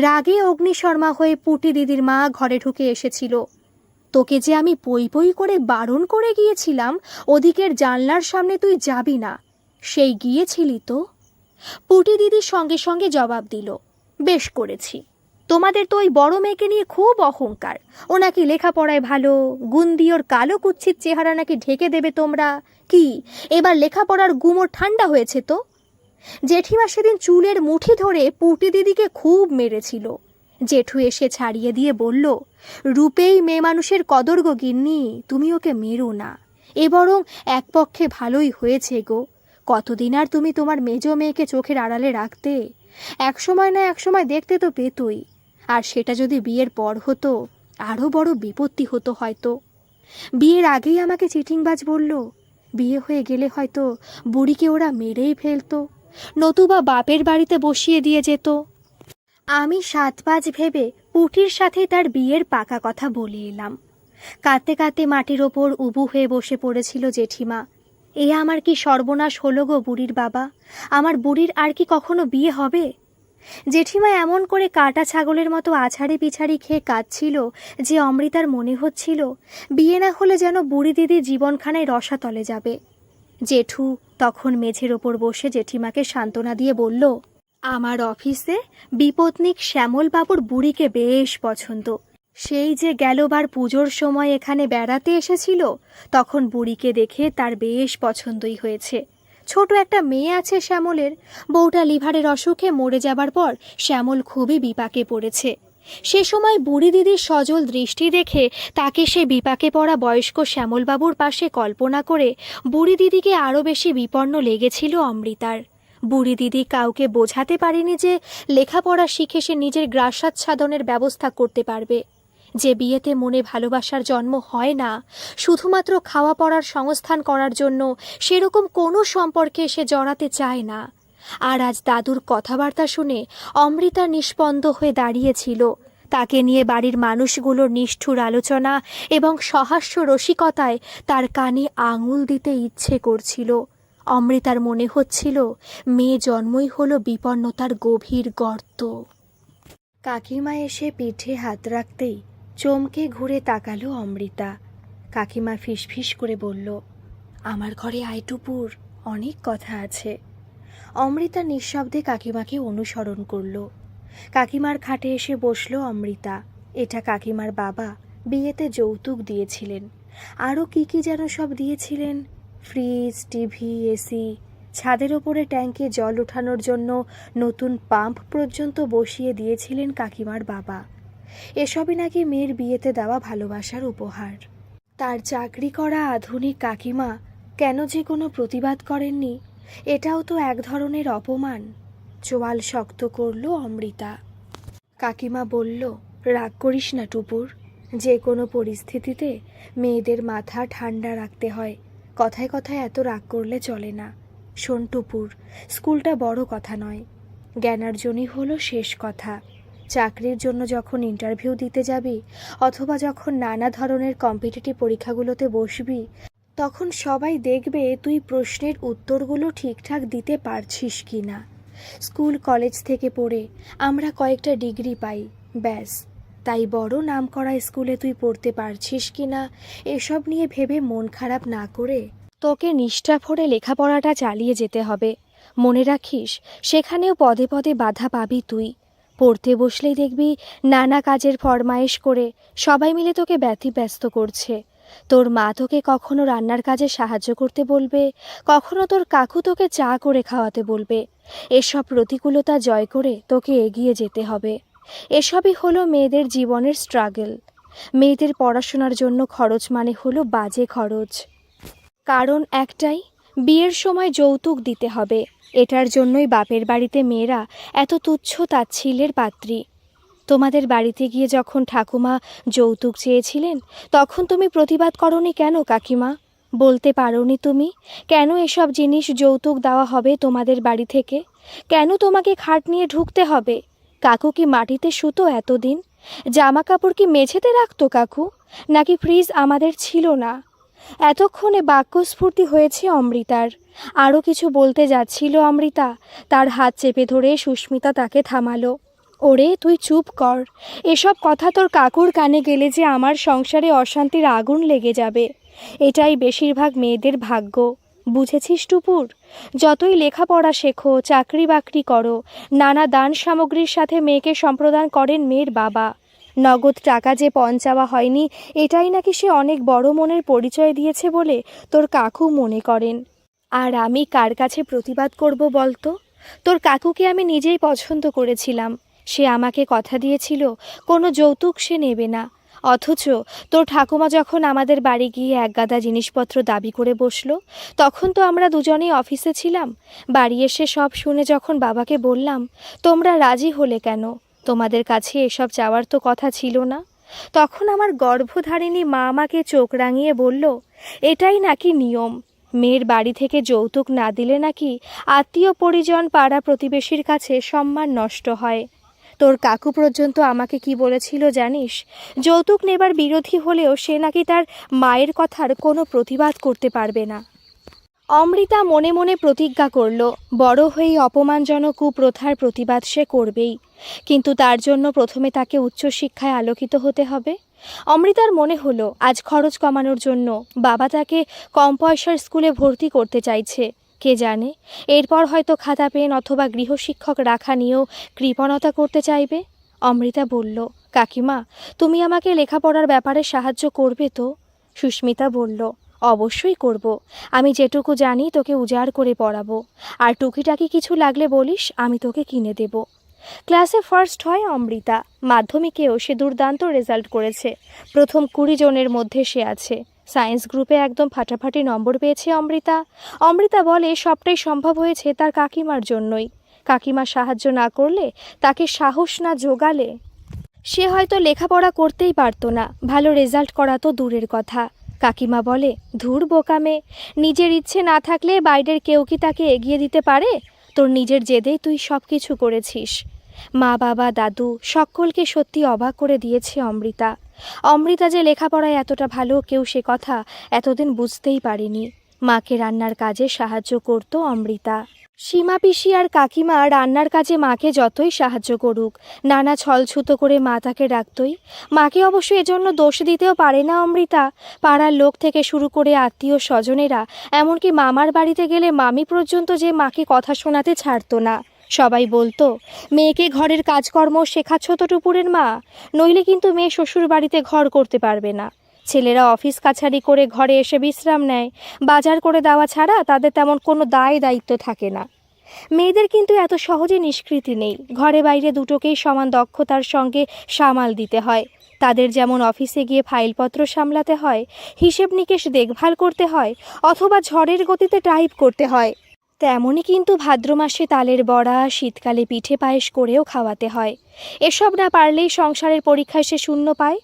রাগে অগ্নিশর্মা হয়ে পুটি দিদির মা ঘরে ঢুকে এসেছিল। তোকে যে আমি পই পই করে বারণ করে গিয়েছিলাম ওদিকের জানলার সামনে তুই যাবি না, সেই গিয়েছিলি তো। পুটি দিদির সঙ্গে সঙ্গে জবাব দিল, বেশ করেছি। তোমাদের তো ওই বড় মেয়েকে নিয়ে খুব অহংকার। ও নাকি লেখাপড়ায় ভালো, গুণ দিয়ে ওর কালো কুচ্ছির চেহারা নাকি ঢেকে দেবে তোমরা। কি এবার লেখাপড়ার গুমর ঠান্ডা হয়েছে তো? জেঠিমা সেদিন চুলের মুঠি ধরে পুটি দিদিকে খুব মেরেছিল। জেঠু এসে ছাড়িয়ে দিয়ে বলল, রূপেই মেয়ে মানুষের কদর গো গিন্নি, তুমি ওকে মেরো না। এ বরং এক পক্ষে ভালোই হয়েছে গো। কতদিন আর তুমি তোমার মেজ মেয়েকে চোখের আড়ালে রাখতে? একসময় না একসময় দেখতে তো পেতই। আর সেটা যদি বিয়ের পর হতো, আরও বড় বিপত্তি হতো হয়তো। বিয়ের আগেই আমাকে চিটিংবাজ বলল। বিয়ে হয়ে গেলে হয়তো বুড়িকে ওরা মেরেই ফেলতো, নতুবা বাপের বাড়িতে বসিয়ে দিয়ে যেত। আমি সাতপাঁচ ভেবে পুটির সাথে তার বিয়ের পাকা কথা বলে এলাম। কাঁদতে কাঁদতে মাটির ওপর উবু হয়ে বসে পড়েছিল জেঠিমা। এ আমার কি সর্বনাশ হলো গো বুড়ির বাবা! আমার বুড়ির আর কি কখনো বিয়ে হবে? জেঠিমা এমন করে কাটা ছাগলের মতো আছাড়ি পিছাড়ি খেয়ে কাঁদছিল যে অমৃতার মনে হচ্ছিল বিয়ে না হলে যেন বুড়ি দিদির জীবনখানায় রসাতলে যাবে। জেঠু তখন মেঝের ওপর বসে জেঠিমাকে সান্ত্বনা দিয়ে বলল, আমার অফিসে বিপত্নিক শ্যামলবাবুর বুড়িকে বেশ পছন্দ। সেই যে গেলবার পুজোর সময় এখানে বেড়াতে এসেছিল, তখন বুড়িকে দেখে তার বেশ পছন্দই হয়েছে। ছোট একটা মেয়ে আছে শ্যামলের, বউটা লিভারের অসুখে মরে যাবার পর শ্যামল খুবই বিপাকে পড়েছে। সে সময় বুড়ি দিদির সজল দৃষ্টি দেখে তাকে সে বিপাকে পড়া বয়স্ক শ্যামলবাবুর পাশে কল্পনা করে বুড়ি দিদিকে আরও বেশি বিপন্ন লেগেছিল অমৃতার। বুড়ি দিদি কাউকে বোঝাতে পারেনি যে লেখাপড়া শিখে সে নিজের গ্রাসাচ্ছাদনের ব্যবস্থা করতে পারবে, যে বিয়েতে মনে ভালোবাসার জন্ম হয় না, শুধুমাত্র খাওয়া পড়ার সংস্থান করার জন্য সেরকম কোনো সম্পর্কে সে জড়াতে চায় না। আর আজ দাদুর কথাবার্তা শুনে অমৃতা নিষ্পন্দ হয়ে দাঁড়িয়েছিল। তাকে নিয়ে বাড়ির মানুষগুলোর নিষ্ঠুর আলোচনা এবং সহাস্য রসিকতায় তার কানে আঙুল দিতে ইচ্ছে করছিল। অমৃতার মনে হচ্ছিল মেয়ে জন্মই হলো বিপন্নতার গভীর গর্ত। কাকিমা এসে পিঠে হাত রাখতেই চমকে ঘুরে তাকালো অমৃতা। কাকিমা ফিসফিস করে বলল, আমার ঘরে আইটুপুর, অনেক কথা আছে। অমৃতা নিঃশব্দে কাকিমাকে অনুসরণ করল। কাকিমার খাটে এসে বসল অমৃতা। এটা কাকিমার বাবা বিয়েতে যৌতুক দিয়েছিলেন। আরও কি কি যেন সব দিয়েছিলেন, ফ্রিজ, টিভি, এসি, ছাদের ওপরে ট্যাঙ্কে জল ওঠানোর জন্য নতুন পাম্প পর্যন্ত বসিয়ে দিয়েছিলেন কাকিমার বাবা। এসবই নাকি মেয়ের বিয়েতে দেওয়া ভালোবাসার উপহার। তার চাকরি করা আধুনিক কাকিমা কেন যে কোনো প্রতিবাদ করেননি, এটাও তো এক ধরনের অপমান। চোয়াল শক্ত করল অমৃতা। কাকিমা বলল, রাগ করিস না টুপুর, যে কোনো পরিস্থিতিতে মেয়েদের মাথা ঠান্ডা রাখতে হয়। কথায় কথায় এত রাগ করলে চলে না। শোন টুপুর, স্কুলটা বড় কথা নয়, জ্ঞানার্জনই হলো শেষ কথা। চাকরির জন্য যখন ইন্টারভিউ দিতে যাবি অথবা যখন নানা ধরনের কম্পিটিটিভ পরীক্ষাগুলোতে বসবি, তখন সবাই দেখবে তুই প্রশ্নের উত্তরগুলো ঠিকঠাক দিতে পারছিস কি না। স্কুল কলেজ থেকে পড়ে আমরা কয়েকটা ডিগ্রি পাই, ব্যাস। তাই বড় নামকরা স্কুলে তুই পড়তে পারছিস কি না এসব নিয়ে ভেবে মন খারাপ না করে তোকে নিষ্ঠা ভরে লেখাপড়াটা চালিয়ে যেতে হবে। মনে রাখিস, সেখানেও পদে পদে বাধা পাবি তুই। পড়তে বসলেই দেখবি নানা কাজের ফরমায়েশ করে সবাই মিলে তোকে ব্যতিব্যস্ত করছে। তোর মা তোকে কখনো রান্নার কাজে সাহায্য করতে বলবে, কখনো তোর কাকু তোকে চা করে খাওয়াতে বলবে। এসব প্রতিকূলতা জয় করে তোকে এগিয়ে যেতে হবে। এসবই হলো মেয়েদের জীবনের স্ট্রাগল। মেয়েদের পড়াশোনার জন্য খরচ মানে হলো বাজে খরচ। কারণ একটাই, বিয়ের সময় যৌতুক দিতে হবে। এটার জন্যই বাপের বাড়িতে মেয়েরা এত তুচ্ছ তাচ্ছিল্যের পাত্রী। তোমাদের বাড়িতে গিয়ে যখন ঠাকুমা যৌতুক চেয়েছিলেন, তখন তুমি প্রতিবাদ করনি কেন কাকিমা? বলতে পারোনি তুমি কেন এসব জিনিস যৌতুক দেওয়া হবে তোমাদের বাড়ি থেকে? কেন তোমাকে খাট নিয়ে ঢুকতে হবে? কাকু কি মাটিতে শুতো এতদিন? জামা কাপড় কি মেঝেতে রাখতো কাকু? নাকি ফ্রিজ আমাদের ছিল না? এতক্ষণে বাক্যস্ফূর্তি হয়েছে অমৃতার। আরও কিছু বলতে যাচ্ছিল অমৃতা, তার হাত চেপে ধরে সুস্মিতা তাকে থামালো। ওরে তুই চুপ কর, এসব কথা তোর কাকুর কানে গেলে যে আমার সংসারে অশান্তির আগুন লেগে যাবে। এটাই বেশিরভাগ মেয়েদের ভাগ্য। বুঝেছিস টুপুর? যতই লেখাপড়া শেখো, চাকরি বাকরি করো, নানা দান সামগ্রীর সাথে মেয়েকে সম্প্রদান করেন মেয়ের বাবা। নগদ টাকা যে পণ চাওয়া হয়নি, এটাই নাকি সে অনেক বড় মনের পরিচয় দিয়েছে বলে তোর কাকু মনে করেন। আর আমি কার কাছে প্রতিবাদ করব বলতো? তোর কাকুকে আমি নিজেই পছন্দ করেছিলাম। সে আমাকে কথা দিয়েছিল কোনো যৌতুক সে নেবে না। অথচ তোর ঠাকুমা যখন আমাদের বাড়ি গিয়ে একগাদা জিনিসপত্র দাবি করে বসলো, তখন তো আমরা দুজনেই অফিসে ছিলাম। বাড়ি এসে সব শুনে যখন বাবাকে বললাম, তোমরা রাজি হলে কেন? তোমাদের কাছে এসব চাওয়ার তো কথা ছিল না। তখন আমার গর্ভধারিণী মা আমাকে চোখ রাঙিয়ে বলল, এটাই নাকি নিয়ম। মেয়ের বাড়ি থেকে যৌতুক না দিলে নাকি আত্মীয় পরিজন পাড়া প্রতিবেশীর কাছে সম্মান নষ্ট হয়। তোর কাকু পর্যন্ত আমাকে কি বলেছিল জানিস? যৌতুক নেবার বিরোধী হলেও সে নাকি তার মায়ের কথার কোনো প্রতিবাদ করতে পারবে না। অমৃতা মনে মনে প্রতিজ্ঞা করল, বড় হয়েই অপমানজনক কুপ্রথার প্রতিবাদ সে করবেই, কিন্তু তার জন্য প্রথমে তাকে উচ্চশিক্ষায় আলোকিত হতে হবে। অমৃতার মনে হলো আজ খরচ কমানোর জন্য বাবা তাকে কম পয়সার স্কুলে ভর্তি করতে চাইছে। কে জানে, এরপর হয়তো খাতা পেন অথবা গৃহশিক্ষক রাখা নিয়েও কৃপণতা করতে চাইবে। অমৃতা বলল, কাকিমা, তুমি আমাকে লেখাপড়ার ব্যাপারে সাহায্য করবে তো? সুস্মিতা বলল, অবশ্যই করব। আমি যেটুকু জানি তোকে উজাড় করে পড়াবো, আর টুকিটাকি কিছু লাগলে বলিস, আমি তোকে কিনে দেব। ক্লাসে ফার্স্ট হয় অমৃতা। মাধ্যমিকেও সে দুর্দান্ত রেজাল্ট করেছে। প্রথম 20 জনের মধ্যে সে আছে। সায়েন্স গ্রুপে একদম ফাটাফাটি নম্বর পেয়েছে অমৃতা। অমৃতা বলে সবটাই সম্ভব হয়েছে তার কাকিমার জন্যই। কাকিমা সাহায্য না করলে, তাকে সাহস না জোগালে সে হয়তো লেখাপড়া করতেই পারতো না। ভালো রেজাল্ট করা তো দূরের কথা। কাকিমা বলে, ধুর বোকা মেয়ে, নিজের ইচ্ছে না থাকলে বাইরের কেউ কি তাকে এগিয়ে দিতে পারে? তোর নিজের জেদেই তুই সব কিছু করেছিস। মা বাবা দাদু সকলকে সত্যি অবাক করে দিয়েছে অমৃতা। অমৃতা যে লেখাপড়ায় এতটা ভালো, কেউ সে কথা এতদিন বুঝতেই পারেনি। মাকে রান্নার কাজে সাহায্য করত অমৃতা। সীমা পিসি আর কাকিমা রান্নার কাজে মাকে যতই সাহায্য করুক, নানা ছলছুতো করে মা তাকে রাখতই। মাকে অবশ্য এজন্য দোষ দিতেও পারে না অমৃতা। পাড়ার লোক থেকে শুরু করে আত্মীয় স্বজনেরা, এমনকি মামার বাড়িতে গেলে মামি পর্যন্ত যে মাকে কথা শোনাতে ছাড়তো না। সবাই বলতো, মেয়েকে ঘরের কাজকর্ম শেখাচ্ছ তো টুপুরের মা, নইলে কিন্তু মেয়ে শ্বশুর বাড়িতে ঘর করতে পারবে না। ছেলেরা অফিস কাছারি করে ঘরে এসে বিশ্রাম নেয়, বাজার করে দেওয়া ছাড়া তাদের তেমন কোনো দায়িত্ব থাকে না। মেয়েদের কিন্তু এত সহজে নিষ্কৃতি নেই। ঘরে বাইরে দুটোকেই সমান দক্ষতার সঙ্গে সামাল দিতে হয়। তাদের যেমন অফিসে গিয়ে ফাইলপত্র সামলাতে হয়, হিসেব নিকেশ দেখভাল করতে হয়, অথবা ঝড়ের গতিতে টাইপ করতে হয়, তেমনই কিন্তু ভাদ্র মাসে তালের বড়া, শীতকালে পিঠে পায়েস করেও খাওয়াতে হয়। এসব না পারলেই সংসারের পরীক্ষায় সে শূন্য পায়।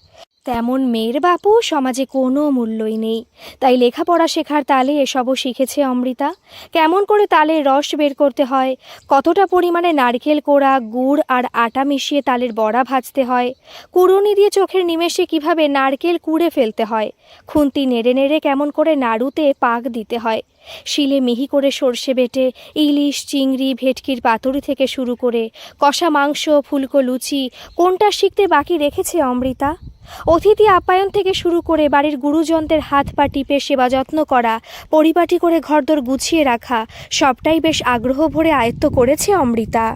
তেমন মেয়ের বাপু সমাজে কোনো মূল্যই নেই। তাই লেখাপড়া শেখার তালে এসবও শিখেছে অমৃতা। কেমন করে তালের রস বের করতে হয়, কতটা পরিমাণে নারকেল কোড়া, গুড় আর আটা মিশিয়ে তালের বড়া ভাজতে হয়, কুড়ুনি দিয়ে চোখের নিমেষে কিভাবে নারকেল কুড়ে ফেলতে হয়, খুন্তি নেড়ে নেড়ে কেমন করে নাড়ুতে পাক দিতে হয়, শিলে মিহি করে সর্ষে বেটে ইলিশ, চিংড়ি, ভেটকির পাতুরি থেকে শুরু করে কষা মাংস, ফুলকো লুচি, কোনটা শিখতে বাকি রেখেছে অমৃতা। অতিথি আপ্যায়ন থেকে শুরু করে বাড়ির গুরুজনদের হাত পা টিপে সেবা যত্ন করা, পরিপাটি করে ঘরদোর গুছিয়ে রাখা, সবটাই বেশ আগ্রহ ভরে আয়ত্ত করেছে অমৃতা।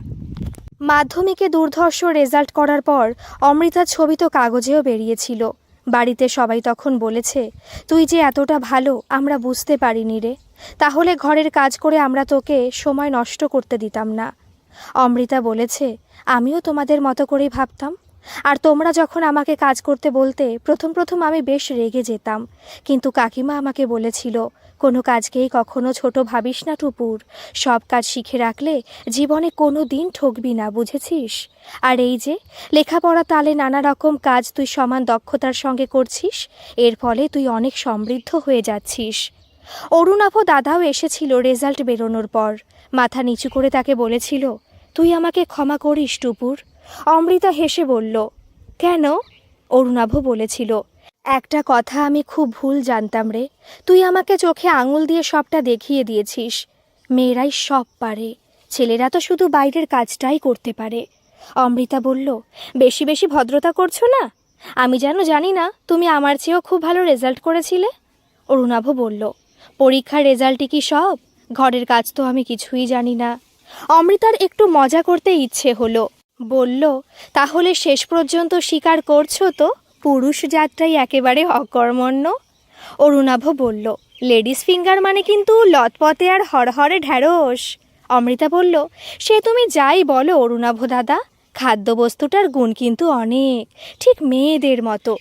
মাধ্যমিকে দুর্ধর্ষ রেজাল্ট করার পর অমৃতার ছবি তো কাগজেও বেরিয়েছিল। বাড়িতে সবাই তখন বলেছে, তুই যে এতটা ভালো আমরা বুঝতে পারিনি রে, তাহলে ঘরের কাজ করে আমরা তোকে সময় নষ্ট করতে দিতাম না। অমৃতা বলেছে, আমিও তোমাদের মতো করেই ভাবতাম। আর তোমরা যখন আমাকে কাজ করতে বলতে, প্রথম প্রথম আমি বেশ রেগে যেতাম, কিন্তু কাকিমা আমাকে বলেছিল, কোনো কাজকেই কখনো ছোট ভাবিস না টুপুর, সব কাজ শিখে রাখলে জীবনে কোনো দিন ঠকবি না, বুঝেছিস? আর এই যে লেখাপড়া তালে নানা রকম কাজ তুই সমান দক্ষতার সঙ্গে করছিস, এর ফলে তুই অনেক সমৃদ্ধ হয়ে যাচ্ছিস। অরুণাভ দাদাও এসেছিল রেজাল্ট বেরোনোর পর। মাথা নিচু করে তাকে বলেছিল, তুই আমাকে ক্ষমা করিস টুপুর। অমৃতা হেসে বলল, কেন? অরুণাভ বলেছিল, একটা কথা আমি খুব ভুল জানতাম রে, তুই আমাকে চোখে আঙুল দিয়ে সবটা দেখিয়ে দিয়েছিস। মেয়েরাই সব পারে, ছেলেরা তো শুধু বাইরের কাজটাই করতে পারে। অমৃতা বলল, বেশি বেশি ভদ্রতা করছো না? আমি যেন জানি না তুমি আমার চেয়েও খুব ভালো রেজাল্ট করেছিলে। অরুণাভ বলল, পরীক্ষার রেজাল্টই কি সব? ঘরের কাজ তো আমি কিছুই জানি না। অমৃতার একটু মজা করতে ইচ্ছে হলো, বলল, তাহলে শেষ পর্যন্ত স্বীকার করছো তো পুরুষ জাতটাই একেবারে অকর্মণ্য? অরুণাভ বলল, লেডিস ফিঙ্গার মানে কিন্তু লতপতে আর হরহরে ঢ্যাঁড়স। অমৃতা বলল, সে তুমি যাই বলো অরুণাভ দাদা, খাদ্যবস্তুটার গুণ কিন্তু অনেক, ঠিক মেয়েদের মতো।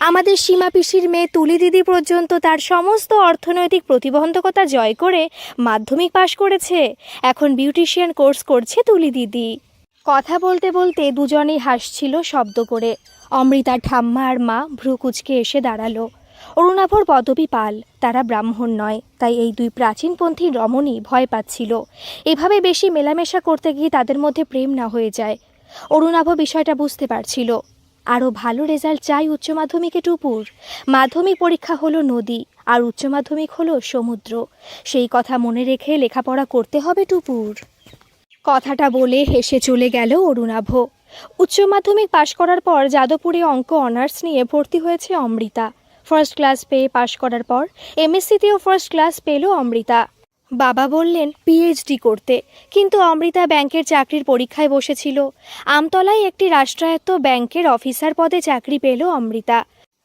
আমাদের সীমা পিসির মেয়ে তুলি দিদি পর্যন্ত তার সমস্ত অর্থনৈতিক প্রতিবন্ধকতা জয় করে মাধ্যমিক পাশ করেছে। এখন বিউটিশিয়ান কোর্স করছে তুলি দিদি। কথা বলতে বলতে দুজনেই হাসছিল শব্দ করে। অমৃতার ঠাম্মা আর মা ভ্রু কুঁচকে এসে দাঁড়ালো। অরুণাভর পদবী পাল, তারা ব্রাহ্মণ নয়, তাই এই দুই প্রাচীনপন্থী রমণী ভয় পাচ্ছিল এভাবে বেশি মেলামেশা করতে গিয়ে তাদের মধ্যে প্রেম না হয়ে যায়। অরুণাভ বিষয়টা বুঝতে পারছিল। আরও ভালো রেজাল্ট চাই উচ্চ মাধ্যমিকে টুপুর। মাধ্যমিক পরীক্ষা হলো নদী, আর উচ্চ মাধ্যমিক হলো সমুদ্র। সেই কথা মনে রেখে লেখাপড়া করতে হবে টুপুর। কথাটা বলে হেসে চলে গেল অরুণাভ। উচ্চ মাধ্যমিক পাশ করার পর যাদবপুরে অঙ্ক অনার্স নিয়ে ভর্তি হয়েছে অমৃতা। ফার্স্ট ক্লাস পেয়ে পাশ করার পর এমএসসিতেও ফার্স্ট ক্লাস পেল অমৃতা। বাবা বললেন পিএইচডি করতে, কিন্তু অমৃতা ব্যাংকের চাকরির পরীক্ষায় বসেছিল। আমতলায় একটি রাষ্ট্রায়ত্ত ব্যাংকের অফিসার পদে চাকরি পেল অমৃতা।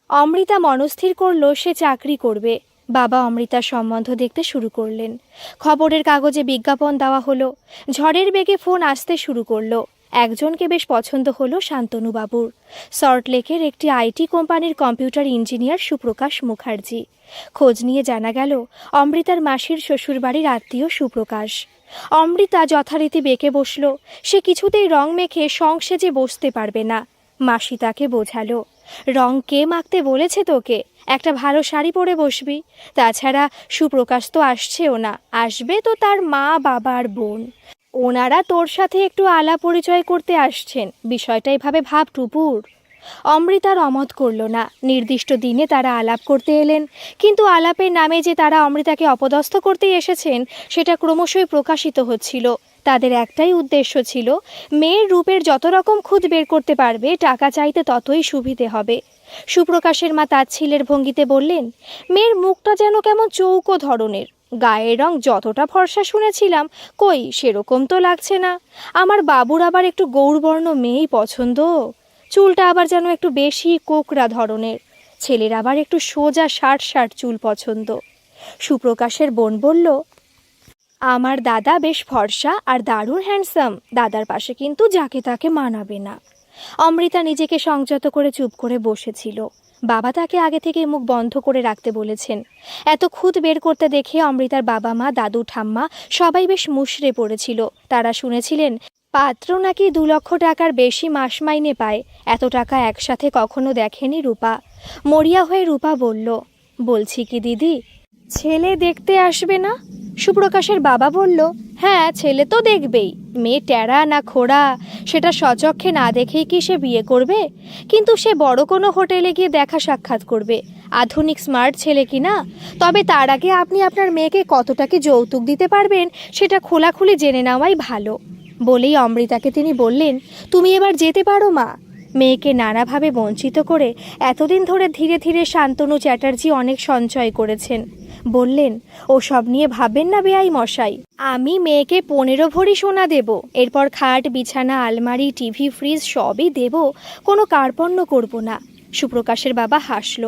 অমৃতা মনস্থির করল সে চাকরি করবে। বাবা অমৃতার সম্বন্ধ দেখতে শুরু করলেন। খবরের কাগজে বিজ্ঞাপন দেওয়া হলো। ঝড়ের বেগে ফোন আসতে শুরু করলো। একজনকে বেশ পছন্দ হলো শান্তনুবাবুর, সল্টলেকের একটি আইটি কোম্পানির কম্পিউটার ইঞ্জিনিয়ার সুপ্রকাশ মুখার্জি। খোঁজ নিয়ে জানা গেল অমৃতার মাসির শ্বশুরবাড়ির আত্মীয় সুপ্রকাশ। অমৃতা যথারীতি বেঁকে বসল। সে কিছুতেই রং মেখে সংসেজে বসতে পারবে না। মাসি তাকে বোঝালো, রং কে মাখতে বলেছে তোকে? একটা ভালো শাড়ি পরে বসবি। তাছাড়া সুপ্রকাশ তো আসছেও না, আসবে তো তার মা, বাবা আর বোন। ওনারা তোর সাথে একটু আলাপ পরিচয় করতে আসছেন, বিষয়টা এভাবে ভাব টুপুর। অমৃতার অমত করল না। নির্দিষ্ট দিনে তারা আলাপ করতে এলেন, কিন্তু আলাপের নামে যে তারা অমৃতাকে অপদস্থ করতে এসেছেন সেটা ক্রমশই প্রকাশিত হচ্ছিল। তাদের একটাই উদ্দেশ্য ছিল, মেয়ের রূপের যত রকম খুঁত বের করতে পারবে টাকা চাইতে ততই সুবিধে হবে। সুপ্রকাশের মা তাচ্ছিলের ভঙ্গিতে বললেন, মেয়ের মুখটা যেন কেমন চৌকো ধরনের, গায়ের রং যতটা ফর্সা শুনেছিলাম, কই সেরকম তো লাগছে না। আমার বাবুর আবার একটু গৌরবর্ণ মেয়েই পছন্দ। চুলটা আবার যেন একটু বেশি কোকড়া ধরনের, ছেলের আবার একটু সোজা ষাট ষাট চুল পছন্দ। সুপ্রকাশের বোন বলল, আমার দাদা বেশ ফর্সা আর দারুণ হ্যান্ডসাম, দাদার পাশে কিন্তু যাকে তাকে মানাবে না। অমৃতা নিজেকে সংযত করে চুপ করে বসেছিল। বাবা তাকে আগে থেকে মুখ বন্ধ করে রাখতে বলেছেন। এত খুঁত বের করতে দেখে অমৃতার বাবা মা, দাদু ঠাম্মা সবাই বেশ মুষড়ে পড়েছিল। তারা শুনেছিলেন পাত্র নাকি 2 লক্ষ টাকার বেশি মাস মাইনে পায়। এত টাকা একসাথে কখনো দেখেনি রূপা। মরিয়া হয়ে রূপা বলল, বলছি কি দিদি, ছেলে দেখতে আসবে না? সুপ্রকাশের বাবা বলল, হ্যাঁ ছেলে তো দেখবেই, মেয়ে ট্যারা না খোড়া সেটা স্বচক্ষে না দেখেই কি সে বিয়ে করবে? কিন্তু সে বড় কোনো হোটেলে গিয়ে দেখা সাক্ষাৎ করবে, আধুনিক স্মার্ট ছেলে কি না। তবে তার আগে আপনি আপনার মেয়েকে কতটা কি যৌতুক দিতে পারবেন সেটা খোলাখুলি জেনে নেওয়াই ভালো। বলেই অমৃতাকে তিনি বললেন, তুমি এবার যেতে পারো মা। মেয়েকে নানাভাবে বঞ্চিত করে এতদিন ধরে ধীরে ধীরে শান্তনু চ্যাটার্জি অনেক সঞ্চয় করেছেন। বললেন, ও সব নিয়ে ভাববেন না বেয়াই মশাই, আমি মেয়েকে 15 ভরি সোনা দেব, এরপর খাট, বিছানা, আলমারি, টিভি, ফ্রিজ সবই দেব, কোনো কার্পণ্য করব না। সুপ্রকাশের বাবা হাসল।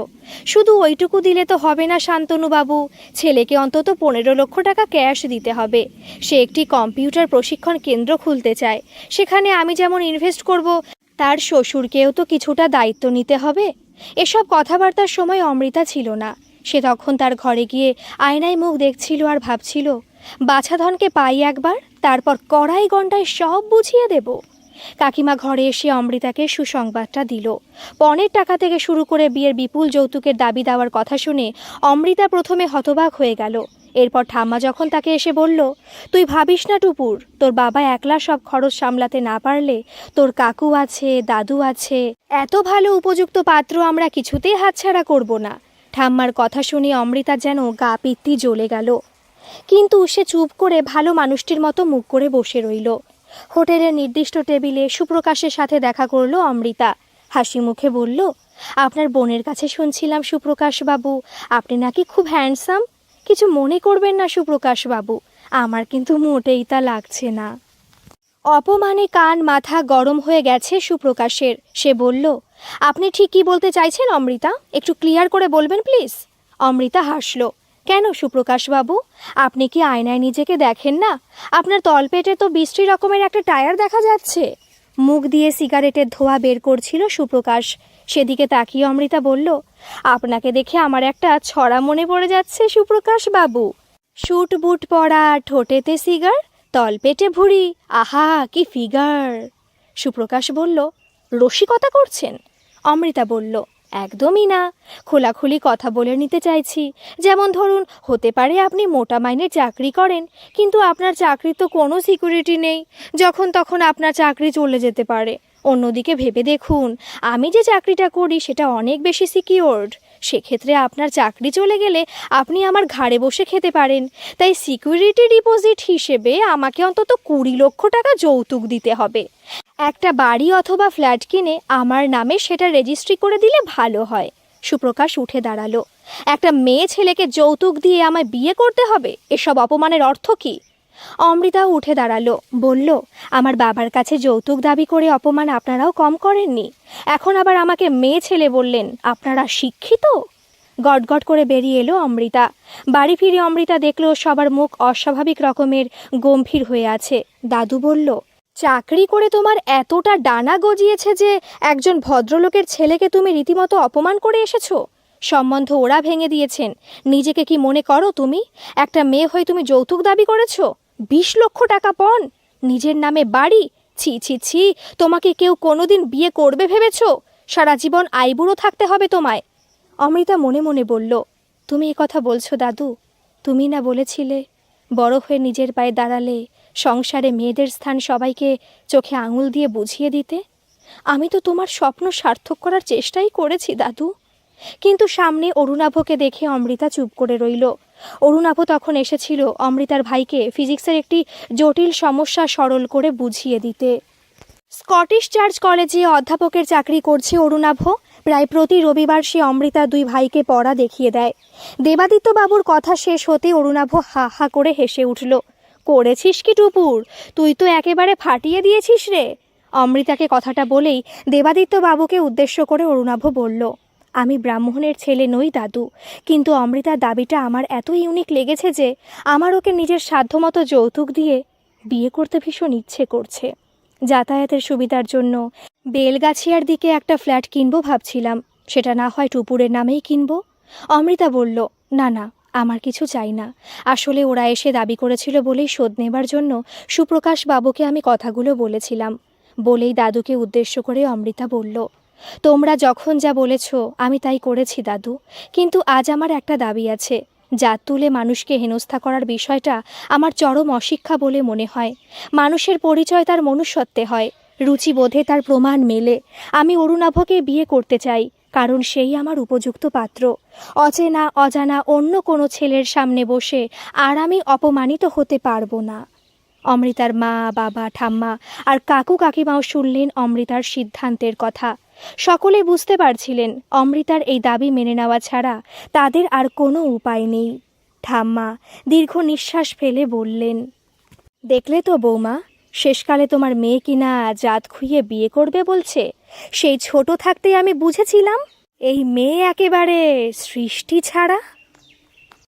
শুধু ওইটুকু দিলে তো হবে না শান্তনুবাবু, ছেলেকে অন্তত 15 লক্ষ টাকা ক্যাশ দিতে হবে। সে একটি কম্পিউটার প্রশিক্ষণ কেন্দ্র খুলতে চায়, সেখানে আমি যেমন ইনভেস্ট করব, তার শ্বশুরকেও তো কিছুটা দায়িত্ব নিতে হবে। এসব কথাবার্তার সময় অমৃতা ছিল না। সে তখন তার ঘরে গিয়ে আয়নায় মুখ দেখছিল আর ভাবছিল, বাছাধনকে পাই একবার, তারপর কড়াই গন্ডায় সব বুঝিয়ে দেব। কাকিমা ঘরে এসে অমৃতাকে সুসংবাদটা দিল। পণের টাকা থেকে শুরু করে বিয়ের বিপুল যৌতুকের দাবি দেওয়ার কথা শুনে অমৃতা প্রথমে হতবাক হয়ে গেল। এরপর ঠাম্মা যখন তাকে এসে বলল, তুই ভাবিস না টুপুর, তোর বাবা একলা সব খরচ সামলাতে না পারলে তোর কাকু আছে, দাদু আছে, এত ভালো উপযুক্ত পাত্র আমরা কিছুতেই হাতছাড়া করব না। ঠাম্মার কথা শুনে অমৃতা যেন গা পিত্তি জ্বলে গেল, কিন্তু সে চুপ করে ভালো মানুষটির মতো মুখ করে বসে রইল। হোটেলের নির্দিষ্ট টেবিলে সুপ্রকাশের সাথে দেখা করল অমৃতা। হাসি মুখে বলল, আপনার বোনের কাছে শুনছিলাম সুপ্রকাশ বাবু, আপনি নাকি খুব হ্যান্ডসাম, কিছু মনে করবেন না সুপ্রকাশ বাবু, আমার কিন্তু মোটেই তা লাগছে না। অপমানে কান মাথা গরম হয়ে গেছে সুপ্রকাশের। সে বলল, আপনি ঠিক কী বলতে চাইছেন অমৃতা? একটু ক্লিয়ার করে বলবেন প্লিজ। অমৃতা হাসল। কেন সুপ্রকাশ বাবু, আপনি কি আয়নায় নিজেকে দেখেন না? আপনার তলপেটে তো বিশ্রী রকমের একটা টায়ার দেখা যাচ্ছে। মুখ দিয়ে সিগারেটের ধোঁয়া বের করছিল সুপ্রকাশ। সেদিকে তাকিয়ে অমৃতা বলল, আপনাকে দেখে আমার একটা ছড়া মনে পড়ে যাচ্ছে সুপ্রকাশ বাবু। স্যুট বুট পরা, ঠোঁটেতে সিগার, তলপেটে ভুঁড়ি, আহা কি ফিগার। সুপ্রকাশ বলল, রসিকতা করছেন? অমৃতা বলল, একদমই না, খোলাখুলি কথা বলে নিতে চাইছি। যেমন ধরুন, হতে পারে আপনি মোটা মাইনের চাকরি করেন, কিন্তু আপনার চাকরির তো কোনো সিকিউরিটি নেই, যখন তখন আপনার চাকরি চলে যেতে পারে। অন্যদিকে ভেবে দেখুন, আমি যে চাকরিটা করি সেটা অনেক বেশি সিকিউরড। সেক্ষেত্রে আপনার চাকরি চলে গেলে আপনি আমার ঘাড়ে বসে খেতে পারেন। তাই সিকিউরিটি ডিপোজিট হিসেবে আমাকে অন্তত 20 লক্ষ টাকা যৌতুক দিতে হবে। একটা বাড়ি অথবা ফ্ল্যাট কিনে আমার নামে সেটা রেজিস্ট্রি করে দিলে ভালো হয়। সুপ্রকাশ উঠে দাঁড়ালো। একটা মেয়ে ছেলেকে যৌতুক দিয়ে আমায় বিয়ে করতে হবে, এসব অপমানের অর্থ কী? অমৃতাও উঠে দাঁড়ালো, বলল, আমার বাবার কাছে যৌতুক দাবি করে অপমান আপনারাও কম করেননি, এখন আবার আমাকে মেয়ে ছেলে বললেন। আপনারা শিক্ষিত? গটগট করে বেরিয়ে এলো অমৃতা। বাড়ি ফিরে অমৃতা দেখল সবার মুখ অস্বাভাবিক রকমের গম্ভীর হয়ে আছে। দাদু বলল, চাকরি করে তোমার এতটা ডানা গজিয়েছে যে একজন ভদ্রলোকের ছেলেকে তুমি রীতিমতো অপমান করে এসেছো। সম্বন্ধ ওরা ভেঙে দিয়েছেন, নিজেকে কি মনে করো তুমি? একটা মেয়ে হয়ে তুমি যৌতুক দাবি করেছো? 20 লক্ষ টাকা পণ, নিজের নামে বাড়ি। ছি ছি ছি, তোমাকে কেউ কোনোদিন বিয়ে করবে ভেবেছো? সারা জীবন আইবুড়ো থাকতে হবে তোমায়। অমৃতা মনে মনে বলল, তুমি এ কথা বলছো দাদু? তুমি না বলেছিলে বড় হয়ে নিজের পায়ে দাঁড়ালে সংসারে মেয়েদের স্থান সবাইকে চোখে আঙুল দিয়ে বুঝিয়ে দিতে? আমি তো তোমার স্বপ্ন সার্থক করার চেষ্টাই করেছি দাদু। কিন্তু সামনে অরুণাভকে দেখে অমৃতা চুপ করে রইল। অরুণাভ তখন এসেছিল অমৃতার ভাইকে ফিজিক্সের একটি জটিল সমস্যা সরল করে বুঝিয়ে দিতে। স্কটিশ চার্চ কলেজে অধ্যাপকের চাকরি করছে অরুণাভ। প্রায় প্রতি রবিবার সে অমৃতার 2 ভাইকে পড়া দেখিয়ে দেয়। দেবাদিত্য বাবুর কথা শেষ হতে অরুণাভ হা হা করে হেসে উঠল। করেছিস কি টুপুর, তুই তো একেবারে ফাটিয়ে দিয়েছিস রে। অমৃতাকে কথাটা বলেই দেবাদিত্য বাবুকে উদ্দেশ্য করে অরুণাভ বলল, আমি ব্রাহ্মণের ছেলে নই দাদু, কিন্তু অমৃতার দাবিটা আমার এত ইউনিক লেগেছে যে আমার ওকে নিজের সাধ্যমতো যৌতুক দিয়ে বিয়ে করতে ভীষণ ইচ্ছে করছে। যাতায়াতের সুবিধার জন্য বেলগাছিয়ার দিকে একটা ফ্ল্যাট কিনবো ভাবছিলাম, সেটা না হয় টুপুরের নামেই কিনবো। অমৃতা বলল, না না, আমার কিছু চাই না। আসলে ওরা এসে দাবি করেছিল বলেই শোধ নেবার জন্য সুপ্রকাশ বাবুকে আমি কথাগুলো বলেছিলাম। বলেই দাদুকে উদ্দেশ্য করে অমৃতা বলল, তোমরা যখন যা বলেছ আমি তাই করেছি দাদু, কিন্তু আজ আমার একটা দাবি আছে। জাত তুলে মানুষকে হেনস্থা করার বিষয়টা আমার চরম অশিক্ষা বলে মনে হয়। মানুষের পরিচয় তার মনুষ্যত্বে হয়, রুচিবোধে তার প্রমাণ মেলে। আমি অরুণাভকে বিয়ে করতে চাই, কারণ সেই আমার উপযুক্ত পাত্র। অচেনা অজানা অন্য কোনো ছেলের সামনে বসে আর আমি অপমানিত হতে পারবো না। অমৃতার মা, বাবা, ঠাম্মা আর কাকু কাকিমাও শুনলেন অমৃতার সিদ্ধান্তের কথা। সকলে বুঝতে পারছিলেন অমৃতার এই দাবি মেনে নেওয়া ছাড়া তাদের আর কোনো উপায় নেই। ঠাম্মা দীর্ঘ নিঃশ্বাস ফেলে বললেন, দেখলে তো বৌমা, শেষকালে তোমার মেয়ে কিনা জাত খুইয়ে বিয়ে করবে বলছে। সেই ছোট থাকতেই আমি বুঝেছিলাম এই মেয়ে একেবারে সৃষ্টি ছাড়া।